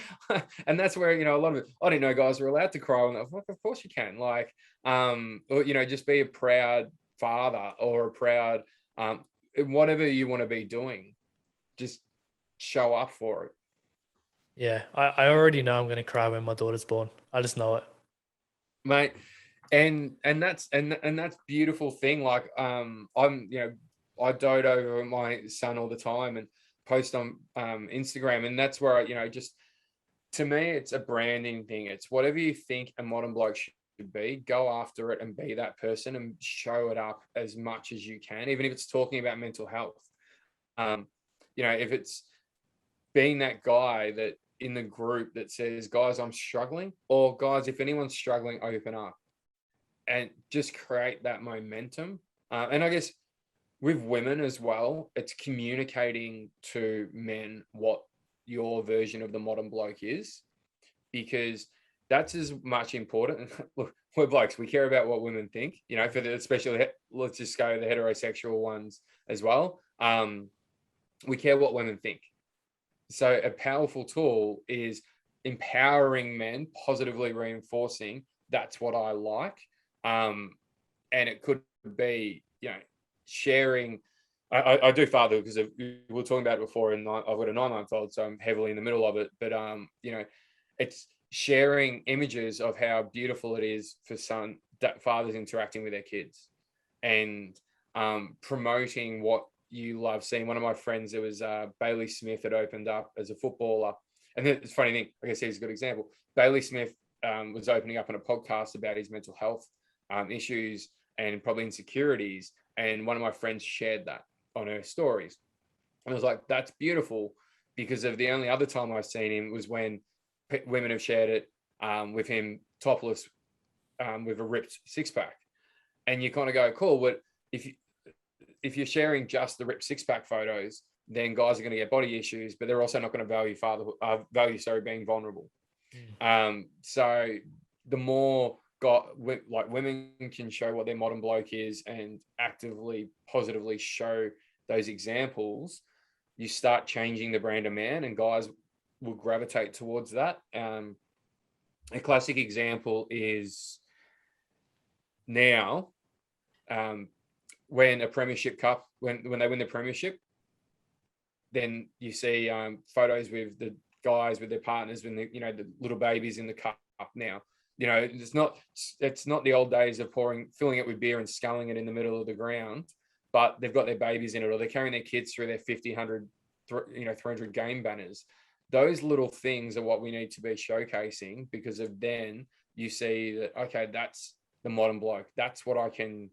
And that's where, a lot of it, I didn't know guys were allowed to cry. And of course you can, or, just be a proud father or a proud, whatever you want to be doing, just show up for it. Yeah, I already know I'm going to cry when my daughter's born. I just know it, mate. And that's beautiful thing. Like, I dote over my son all the time and post on Instagram, and that's where just, to me, it's a branding thing. It's whatever you think a modern bloke should be, go after it and be that person and show it up as much as you can, even if it's talking about mental health. If it's being that guy that in the group that says, guys, I'm struggling, or guys, if anyone's struggling, open up, and just create that momentum. And I guess with women as well, it's communicating to men what your version of the modern bloke is, because that's as much important. Look, we're blokes, we care about what women think, especially, let's just go the heterosexual ones as well. We care what women think. So a powerful tool is empowering men, positively reinforcing, that's what I like. And it could be, sharing. I do fatherhood because we were talking about it before, and I've got a 9-month-old, so I'm heavily in the middle of it. But it's sharing images of how beautiful it is for fathers interacting with their kids, and promoting what you love seeing. One of my friends, it was Bailey Smith, that opened up as a footballer, and it's a funny thing. I guess he's a good example. Bailey Smith was opening up on a podcast about his mental health issues and probably insecurities, and one of my friends shared that on her stories. And I was like, that's beautiful, because of the only other time I've seen him was when women have shared it with him topless with a ripped six-pack. And you kind of go, cool, but if you're sharing just the ripped six-pack photos, then guys are going to get body issues, but they're also not going to value being vulnerable. So the more women can show what their modern bloke is and actively, positively show those examples, you start changing the brand of man, and guys will gravitate towards that. A classic example is now when a premiership cup, when they win the premiership, then you see photos with the guys with their partners, when the little babies in the cup now. It's not the old days of filling it with beer and sculling it in the middle of the ground, but they've got their babies in it, or they're carrying their kids through their 50, 100, 300 game banners. Those little things are what we need to be showcasing, because of then you see that, okay, that's the modern bloke. That's what I can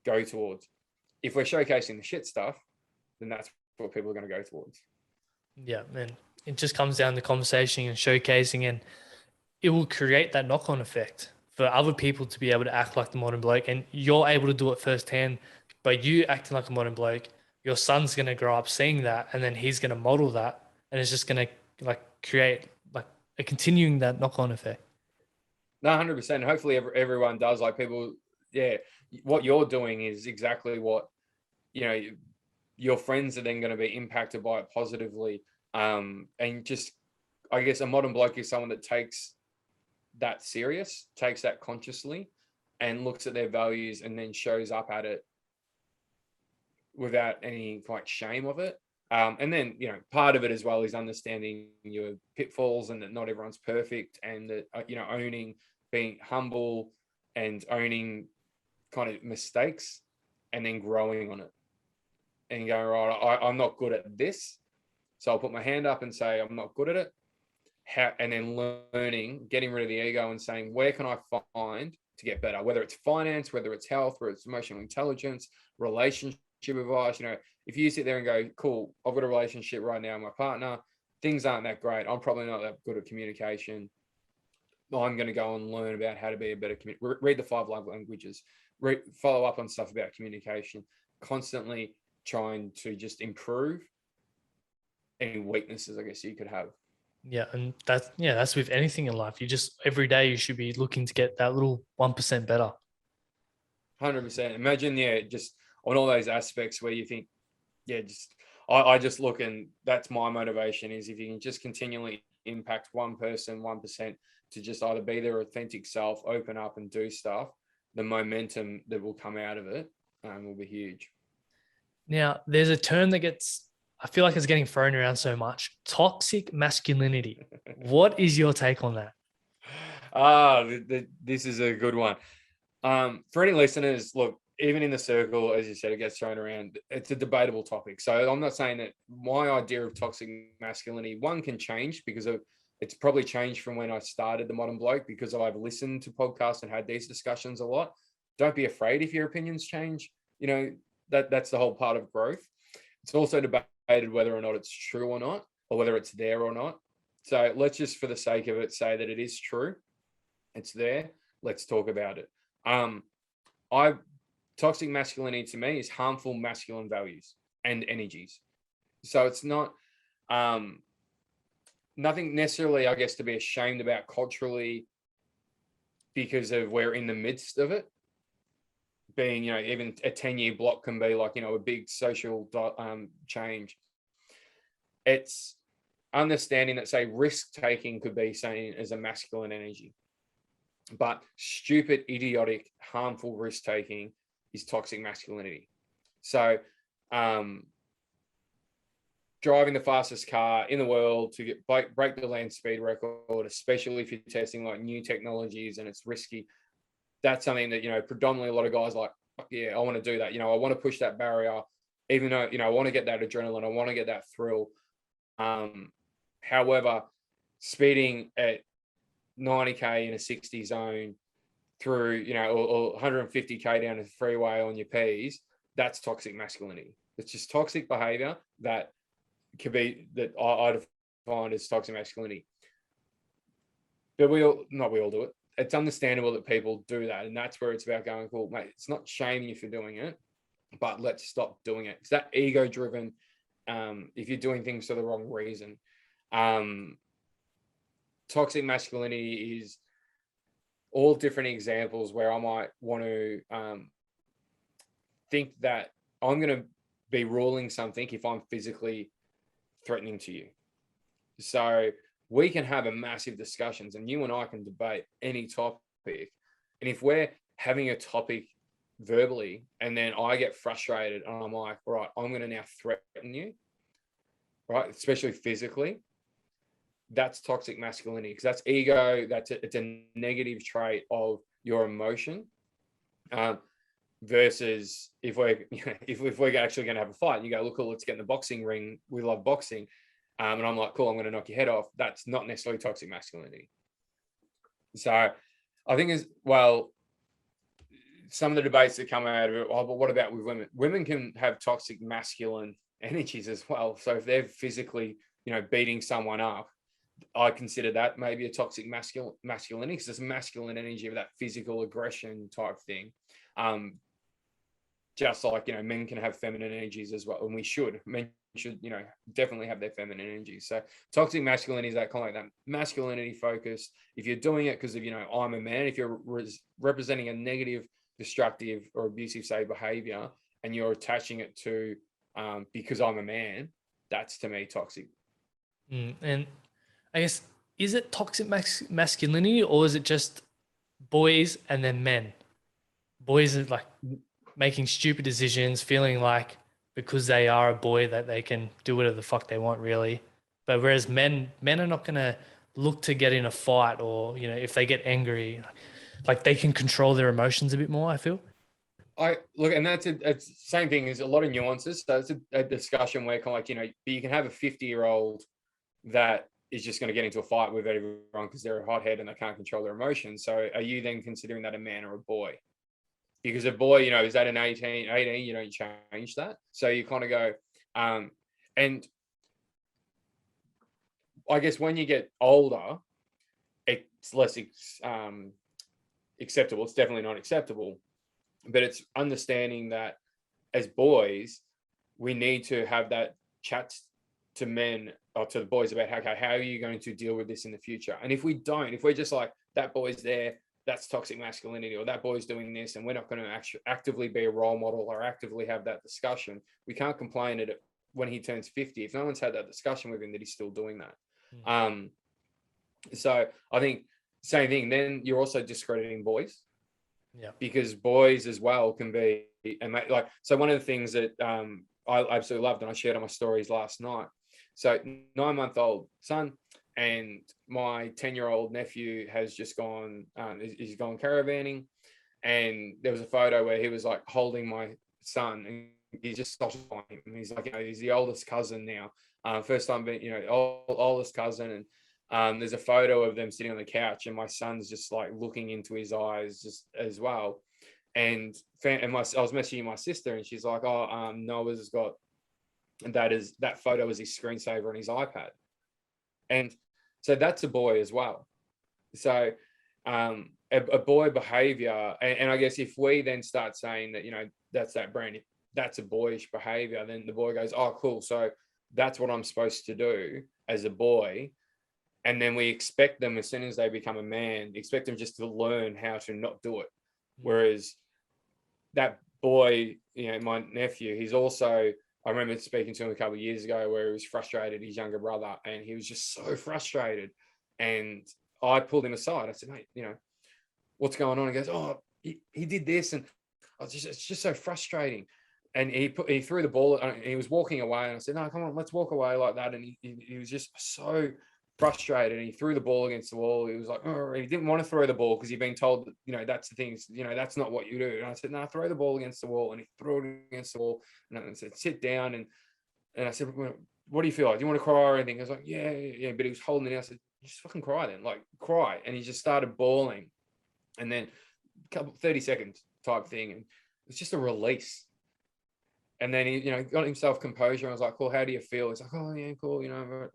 go towards. If we're showcasing the shit stuff, then that's what people are going to go towards. Yeah, and it just comes down to conversation and showcasing, and it will create that knock-on effect for other people to be able to act like the modern bloke, and you're able to do it firsthand. But you acting like a modern bloke, your son's gonna grow up seeing that, and then he's gonna model that, and it's just gonna like create like a continuing that knock-on effect. No, 100%. Hopefully everyone does. Like people, yeah, what you're doing is exactly what, your friends are then going to be impacted by it positively. And just, I guess a modern bloke is someone that takes that serious, takes that consciously, and looks at their values and then shows up at it without any like shame of it. And then, part of it as well is understanding your pitfalls and that not everyone's perfect, and that, owning, being humble and owning kind of mistakes and then growing on it and going, right, I'm not good at this. So I'll put my hand up and say, I'm not good at it. And then learning, getting rid of the ego and saying, where can I find to get better? Whether it's finance, whether it's health, whether it's emotional intelligence, relationship advice. If you sit there and go, cool, I've got a relationship right now with my partner, things aren't that great, I'm probably not that good at communication, I'm going to go and learn about how to be a better communicator. Read the 5 love languages, follow up on stuff about communication, constantly trying to just improve any weaknesses, I guess, you could have. Yeah, and that's with anything in life. You just every day you should be looking to get that little 1% better. 100%. Imagine, just on all those aspects where you think, I just look, and that's my motivation, is if you can just continually impact one person, 1%, to just either be their authentic self, open up and do stuff, the momentum that will come out of it will be huge. Now, there's a term that I feel like it's getting thrown around so much: toxic masculinity. What is your take on that? This is a good one. For any listeners, look, even in the circle, as you said, it gets thrown around. It's a debatable topic. So I'm not saying that my idea of toxic masculinity, one, can change because it's probably changed from when I started the Modern Bloke, because I've listened to podcasts and had these discussions a lot. Don't be afraid if your opinions change. That's the whole part of growth. It's also debated whether or not it's true or not, or whether it's there or not. So let's just, for the sake of it, say that it is true. It's there. Let's talk about it. Toxic masculinity to me is harmful masculine values and energies. So it's not nothing necessarily, I guess, to be ashamed about culturally, because of we're in the midst of it. Being, even a 10-year block can be like, a big social change. It's understanding that, say, risk taking could be seen as a masculine energy, but stupid, idiotic, harmful risk taking is toxic masculinity. So driving the fastest car in the world to break the land speed record, especially if you're testing like new technologies and it's risky, that's something that, predominantly a lot of guys like, I want to do that. I want to push that barrier, even though, I want to get that adrenaline, I want to get that thrill. However, speeding at 90k in a 60 zone through, or 150k down the freeway on your P's, that's toxic masculinity. It's just toxic behavior that could be, that I define as toxic masculinity. But we all do it. It's understandable that people do that. And that's where it's about going, cool, mate, it's not shaming you for doing it, but let's stop doing it. It's that ego driven, if you're doing things for the wrong reason. Toxic masculinity is all different examples where I might want to think that I'm going to be ruling something if I'm physically threatening to you. So we can have a massive discussions, and you and I can debate any topic. And if we're having a topic verbally and then I get frustrated and I'm like, right, I'm going to now threaten you, right? Especially physically. That's toxic masculinity, because that's ego. It's a negative trait of your emotion. Versus if we're actually going to have a fight, you go, look, cool, let's get in the boxing ring. We love boxing. And I'm like, cool, I'm going to knock your head off. That's not necessarily toxic masculinity. So I think some of the debates that come out of it, but what about with women? Women can have toxic masculine energies as well. So if they're physically, beating someone up, I consider that maybe a toxic masculinity, because it's masculine energy of that physical aggression type thing. Just like, men can have feminine energies as well, and men should, definitely have their feminine energies. So toxic masculinity is that kind of like that masculinity focus. If you're doing it because of, I'm a man, if you're representing a negative, destructive or abusive, say, behavior, and you're attaching it to because I'm a man, that's to me toxic. And I guess, is it toxic masculinity, or is it just boys and then men? Boys are like making stupid decisions, feeling like because they are a boy that they can do whatever the fuck they want, really. But whereas men are not gonna look to get in a fight, or if they get angry, like they can control their emotions a bit more, I feel. I look, and it's the same thing. There's a lot of nuances. So it's a discussion where kind of like, you can have a 50-year-old that is just going to get into a fight with everyone because they're a hothead and they can't control their emotions. So are you then considering that a man or a boy? Because a boy, is that an 18, you don't change that. So you kind of go, and I guess when you get older, it's less acceptable. It's definitely not acceptable, but it's understanding that as boys, we need to have that chat to men or to the boys about how are you going to deal with this in the future? And if we don't, if we're just like, that boy's there, that's toxic masculinity, or that boy's doing this, and we're not going to actually actively be a role model or actively have that discussion, we can't complain at it when he turns 50 if no one's had that discussion with him that he's still doing that. So I think same thing, then you're also discrediting boys. Yeah, because boys as well can be, and like, so one of the things that I absolutely loved, and I shared on my stories last night. So 9-month-old son and my 10-year-old nephew has just gone, he's gone caravanning, and there was a photo where he was like holding my son, and he just stopped on him. And he's like, he's the oldest cousin now, first time being, oldest cousin, and there's a photo of them sitting on the couch, and my son's just like looking into his eyes just as well. And I was messaging my sister, and she's like, Noah's got that photo as his screensaver on his iPad. And so that's a boy as well. So a boy behavior, and I guess if we then start saying that, that's that brand, that's a boyish behavior, then the boy goes, oh, cool. So that's what I'm supposed to do as a boy. And then we expect them, as soon as they become a man, expect them just to learn how to not do it. Whereas that boy, my nephew, he's also, I remember speaking to him a couple of years ago where he was frustrated, his younger brother, and he was just so frustrated. And I pulled him aside. I said, mate, what's going on? He goes, oh, he did this. And it's just so frustrating. And he threw the ball, and he was walking away. And I said, no, come on, let's walk away like that. And he was just so frustrated, and he threw the ball against the wall. He was like, oh, he didn't want to throw the ball because he'd been told that, that's the thing, that's not what you do. And I said, no, throw the ball against the wall. And he threw it against the wall. And I said, sit down. And I said, what do you feel like? Do you want to cry or anything? I was like, yeah. But he was holding it. I said, just fucking cry then, like cry. And he just started bawling. And then 30 seconds type thing. And it's just a release. And then he, got himself composure. And I was like, cool, how do you feel? He's like, oh, yeah, cool.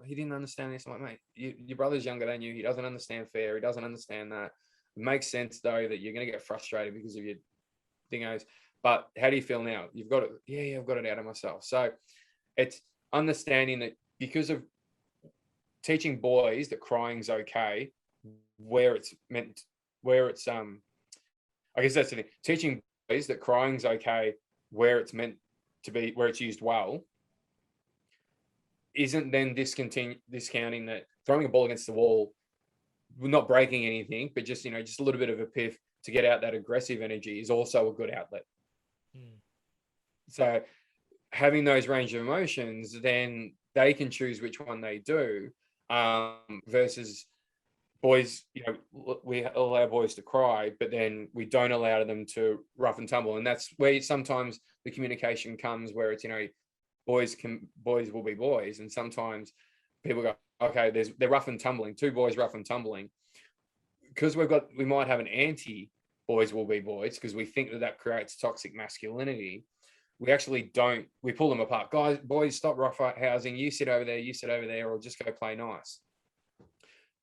He didn't understand this. I'm like, mate, your brother's younger than you. He doesn't understand fair. He doesn't understand that. It makes sense, though, that you're going to get frustrated because of your dingos. But how do you feel now? You've got it. Yeah, I've got it out of myself. So it's understanding that because of teaching boys that crying's okay, I guess that's the thing. Teaching boys that crying's okay where it's meant to be, where it's used well, isn't then discounting that throwing a ball against the wall, not breaking anything, but just just a little bit of a piff to get out that aggressive energy is also a good outlet. So having those range of emotions, then they can choose which one they do, versus boys, we allow boys to cry, but then we don't allow them to rough and tumble. And that's where sometimes the communication comes, where it's, boys will be boys. And sometimes people go, okay, they're rough and tumbling, two boys rough and tumbling. Because we might have an anti boys will be boys, because we think that creates toxic masculinity. we actually don't, we pull them apart. Guys, boys, stop roughhousing. You sit over there, or just go play nice.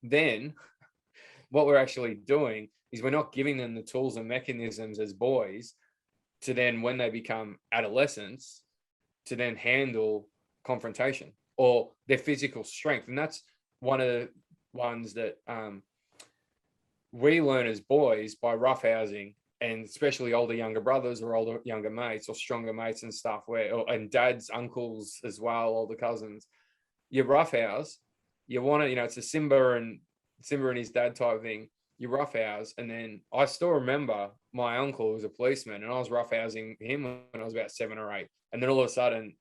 Then what we're actually doing is we're not giving them the tools and mechanisms as boys to then, when they become adolescents, to then handle confrontation or their physical strength. And that's one of the ones that we learn as boys by roughhousing, and especially older younger brothers or older younger mates or stronger mates and stuff, and dads, uncles as well, older cousins. You roughhouse, you want to, it's a Simba and his dad type thing. You roughhouse, and then I still remember my uncle was a policeman, and I was roughhousing him when I was about 7 or 8, and then all of a sudden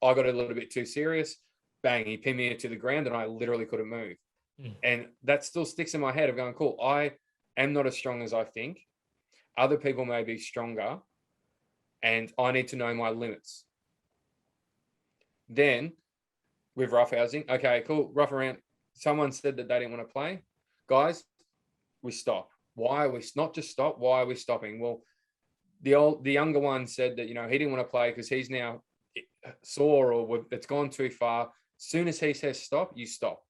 I got a little bit too serious. Bang, he pinned me to the ground, and I literally couldn't move. And that still sticks in my head of going, cool, I am not as strong as I think. Other people may be stronger, and I need to know my limits. Then with roughhousing, okay, cool, rough around. Someone said that they didn't want to play. Guys, we stop. Why are we not just stop? Why are we stopping? Well, the younger one said that, he didn't want to play because he's now sore, or it's gone too far. As soon as he says stop, you stop.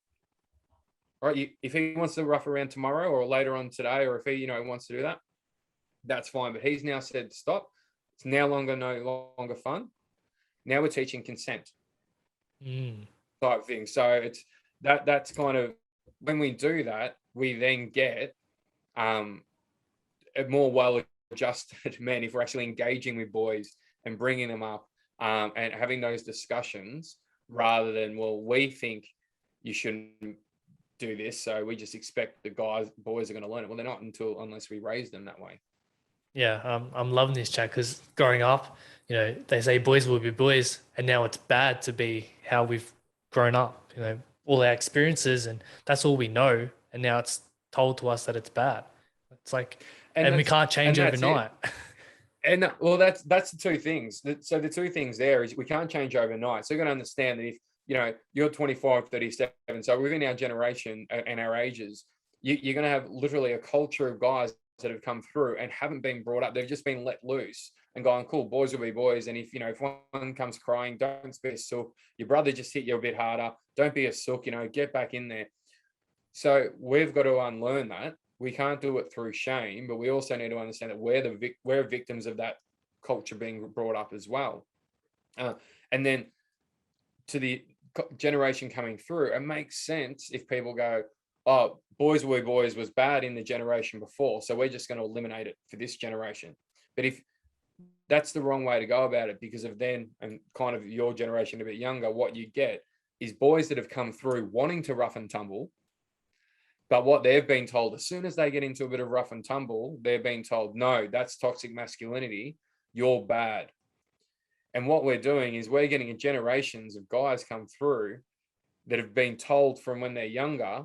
Right? If he wants to rough around tomorrow or later on today, or if he, wants to do that, that's fine. But he's now said stop. It's no longer fun. Now we're teaching consent type thing. So it's that's kind of, when we do that, we then get a more well-adjusted men if we're actually engaging with boys and bringing them up and having those discussions, rather than, well, we think you shouldn't do this, so we just expect the boys are going to learn it. Well, they're not unless we raise them that way. Yeah, I'm loving this chat, because growing up, they say boys will be boys, and now it's bad to be how we've grown up. All our experiences, and that's all we know, and now it's told to us that it's bad. It's like, and we can't change overnight. And well, that's the two things. So the two things there is we can't change overnight. So you're going to understand that if you're 25, 37, so within our generation and our ages, you're going to have literally a culture of guys that have come through and haven't been brought up. They've just been let loose and gone, cool, boys will be boys. And if one comes crying, don't be a sook. Your brother just hit you a bit harder. Don't be a sook, get back in there. So we've got to unlearn that. We can't do it through shame, but we also need to understand that we're victims of that culture being brought up as well. And then to the generation coming through, it makes sense if people go, oh, boys will be boys was bad in the generation before, so we're just going to eliminate it for this generation. But if that's the wrong way to go about it, because of then, and kind of your generation a bit younger, what you get is boys that have come through wanting to rough and tumble, but what they've been told, as soon as they get into a bit of rough and tumble, they're being told, no, that's toxic masculinity, you're bad. And what we're doing is we're getting generations of guys come through that have been told from when they're younger,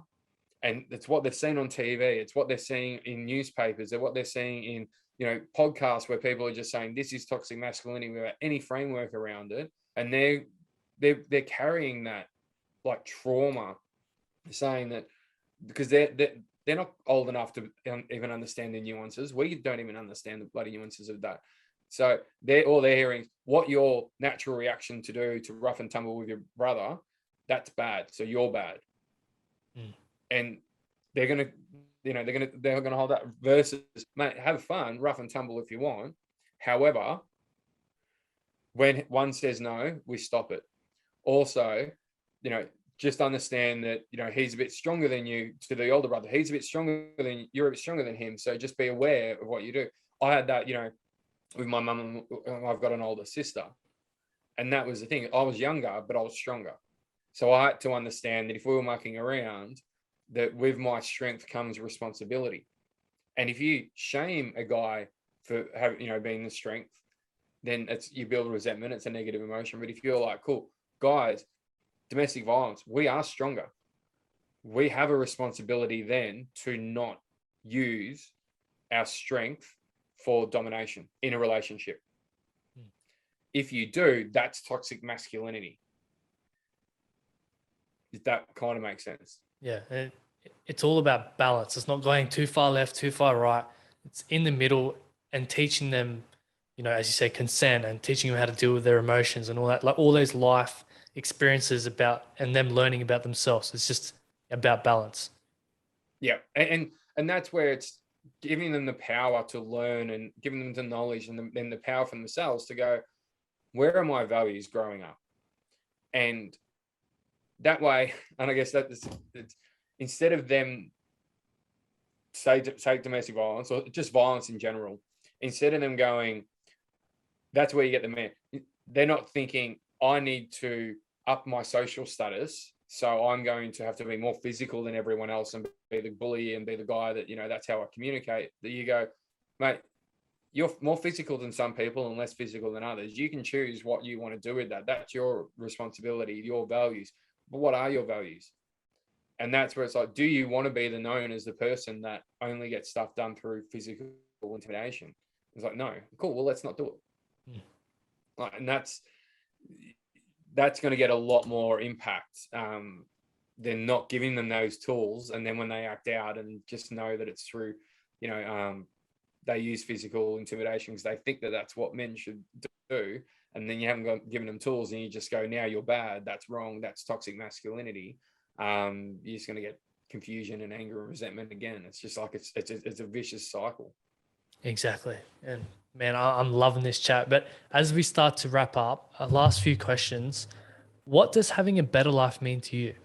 and it's what they've seen on TV, it's what they're seeing in newspapers, and what they're seeing in podcasts where people are just saying this is toxic masculinity without any framework around it, and they're carrying that like trauma, saying that because they're not old enough to even understand the nuances. We don't even understand the bloody nuances of that. So they're hearing what your natural reaction to do to rough and tumble with your brother, that's bad. So you're bad. And they're gonna hold that versus, mate, have fun, rough and tumble if you want. However, when one says no, we stop it. Also, just understand that he's a bit stronger than you. To the older brother, he's a bit stronger than you're a bit stronger than him. So just be aware of what you do. I had that, with my mum. I've got an older sister, and that was the thing. I was younger, but I was stronger. So I had to understand that if we were mucking around, that with my strength comes responsibility. And if you shame a guy for being the strength, then you build resentment. It's a negative emotion. But if you're like, cool, guys, domestic violence, we are stronger. We have a responsibility then to not use our strength for domination in a relationship. If you do, that's toxic masculinity. If that kind of makes sense. Yeah, it's all about balance. It's not going too far left, too far right. It's in the middle, and teaching them as you say, consent and teaching them how to deal with their emotions and all that, like all those life experiences about and them learning about themselves. It's just about balance. Yeah. And that's where it's giving them the power to learn and giving them the knowledge and then the power for themselves to go, where are my values growing up? And that way, and I guess it's instead of them say domestic violence or just violence in general, instead of them going, that's where you get the man. They're not thinking, I need to up my social status, so I'm going to have to be more physical than everyone else and be the bully and be the guy that, that's how I communicate. That you go, mate, you're more physical than some people and less physical than others. You can choose what you want to do with that. That's your responsibility, your values. But what are your values? And that's where it's like, do you want to be known as the person that only gets stuff done through physical intimidation? It's like, no, cool. Well, let's not do it. And that's going to get a lot more impact than not giving them those tools. And then when they act out and just know that it's through, they use physical intimidation because they think that that's what men should do. And then you haven't given them tools and you just go, now you're bad. That's wrong. That's toxic masculinity. You're just going to get confusion and anger and resentment again. It's just like, it's a vicious cycle. Exactly. And man, I'm loving this chat. But as we start to wrap up, our last few questions, what does having a better life mean to you?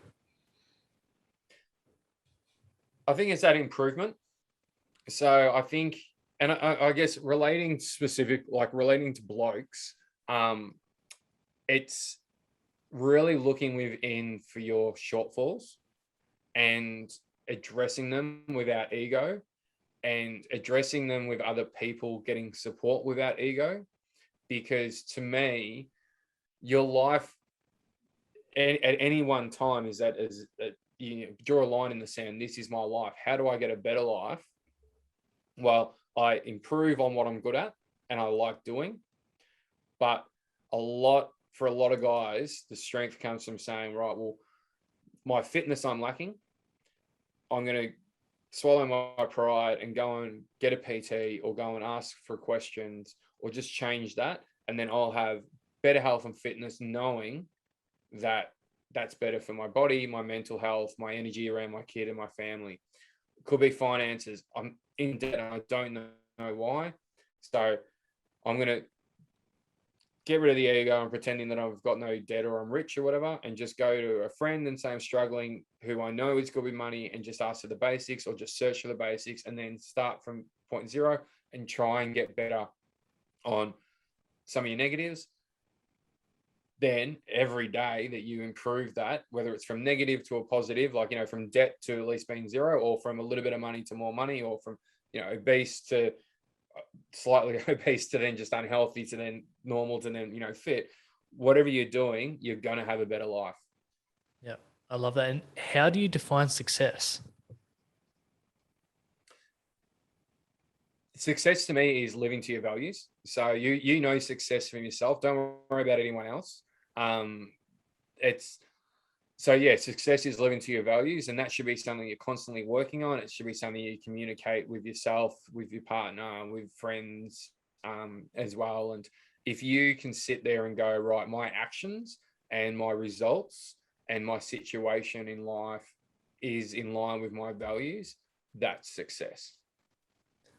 I think it's that improvement. So I think, and I guess relating to blokes, it's really looking within for your shortfalls and addressing them without ego and addressing them with other people, getting support without ego. Because to me, your life at any one time is that you draw a line in the sand. This is my life. How do I get a better life? Well, I improve on what I'm good at and I like doing. But for a lot of guys, the strength comes from saying, right, well, my fitness I'm lacking. I'm going to swallow my pride and go and get a PT or go and ask for questions or just change that. And then I'll have better health and fitness, knowing that that's better for my body, my mental health, my energy around my kid and my family. It could be finances. I'm in debt and I don't know why. So I'm going to get rid of the ego and pretending that I've got no debt or I'm rich or whatever, and just go to a friend and say I'm struggling, who I know is good with money, and just ask for the basics or just search for the basics and then start from point zero and try and get better on some of your negatives. Then every day that you improve that, whether it's from negative to a positive, like, from debt to at least being zero, or from a little bit of money to more money, or from, obese to slightly obese to then just unhealthy to then normal to then, fit, whatever you're doing, you're going to have a better life. Yeah, I love that. And how do you define success? Success to me is living to your values. So you know success from yourself. Don't worry about anyone else. Success is living to your values, and that should be something you're constantly working on. It should be something you communicate with yourself, with your partner, with friends, as well. And if you can sit there and go, right, my actions and my results and my situation in life is in line with my values, that's success.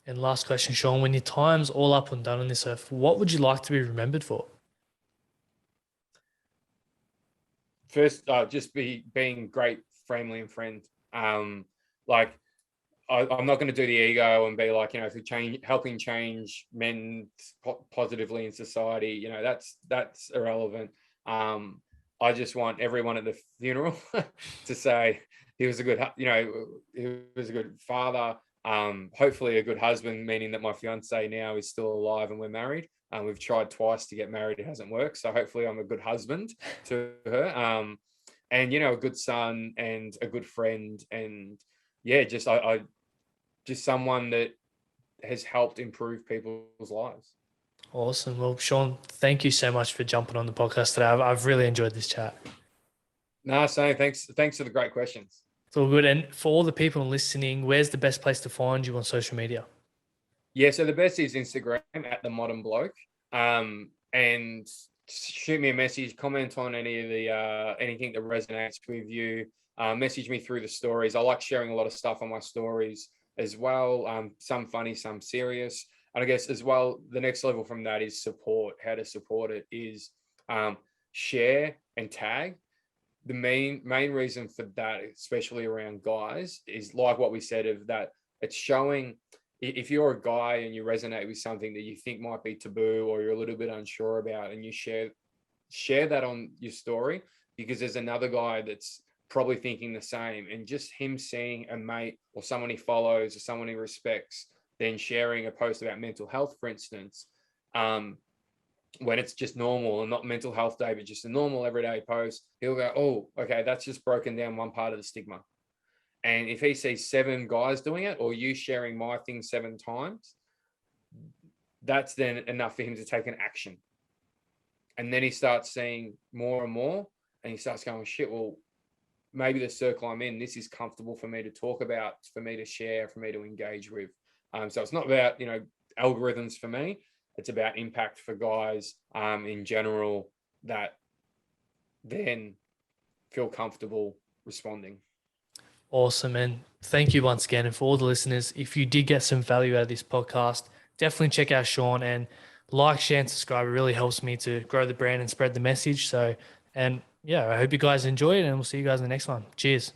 And last question, Sean, when your time's all up and done on this earth, what would you like to be remembered for? First, just being great family and friend. I'm not going to do the ego and be like, helping change men positively in society. That's irrelevant. I just want everyone at the funeral to say he was a good, he was a good father. Hopefully a good husband, meaning that my fiance now is still alive and we're married. We've tried twice to get married. It hasn't worked. So hopefully I'm a good husband to her. And, a good son and a good friend. And just someone that has helped improve people's lives. Awesome. Well, Sean, thank you so much for jumping on the podcast today. I've really enjoyed this chat. No, so thanks for the great questions. It's all good. And for all the people listening, where's the best place to find you on social media? Yeah, so the best is Instagram at the Modern Bloke, and shoot me a message, comment on any of the anything that resonates with you. Message me through the stories. I like sharing a lot of stuff on my stories as well. Some funny, some serious. And I guess as well, the next level from that is support. How to support it is share and tag. The main reason for that, especially around guys, is like what we said of that. It's showing if you're a guy and you resonate with something that you think might be taboo or you're a little bit unsure about, and you share that on your story, because there's another guy that's probably thinking the same, and just him seeing a mate or someone he follows or someone he respects then sharing a post about mental health, for instance, when it's just normal and not mental health day, but just a normal everyday post, he'll go, oh, okay, that's just broken down one part of the stigma. And if he sees 7 guys doing it, or you sharing my thing 7 times, that's then enough for him to take an action. And then he starts seeing more and more, and he starts going, shit, well, maybe the circle I'm in, this is comfortable for me to talk about, for me to share, for me to engage with. So it's not about, algorithms for me. It's about impact for guys in general that then feel comfortable responding. Awesome. And thank you once again. And for all the listeners, if you did get some value out of this podcast, definitely check out Sean and like, share, and subscribe. It really helps me to grow the brand and spread the message. So, and yeah, I hope you guys enjoy it, and we'll see you guys in the next one. Cheers.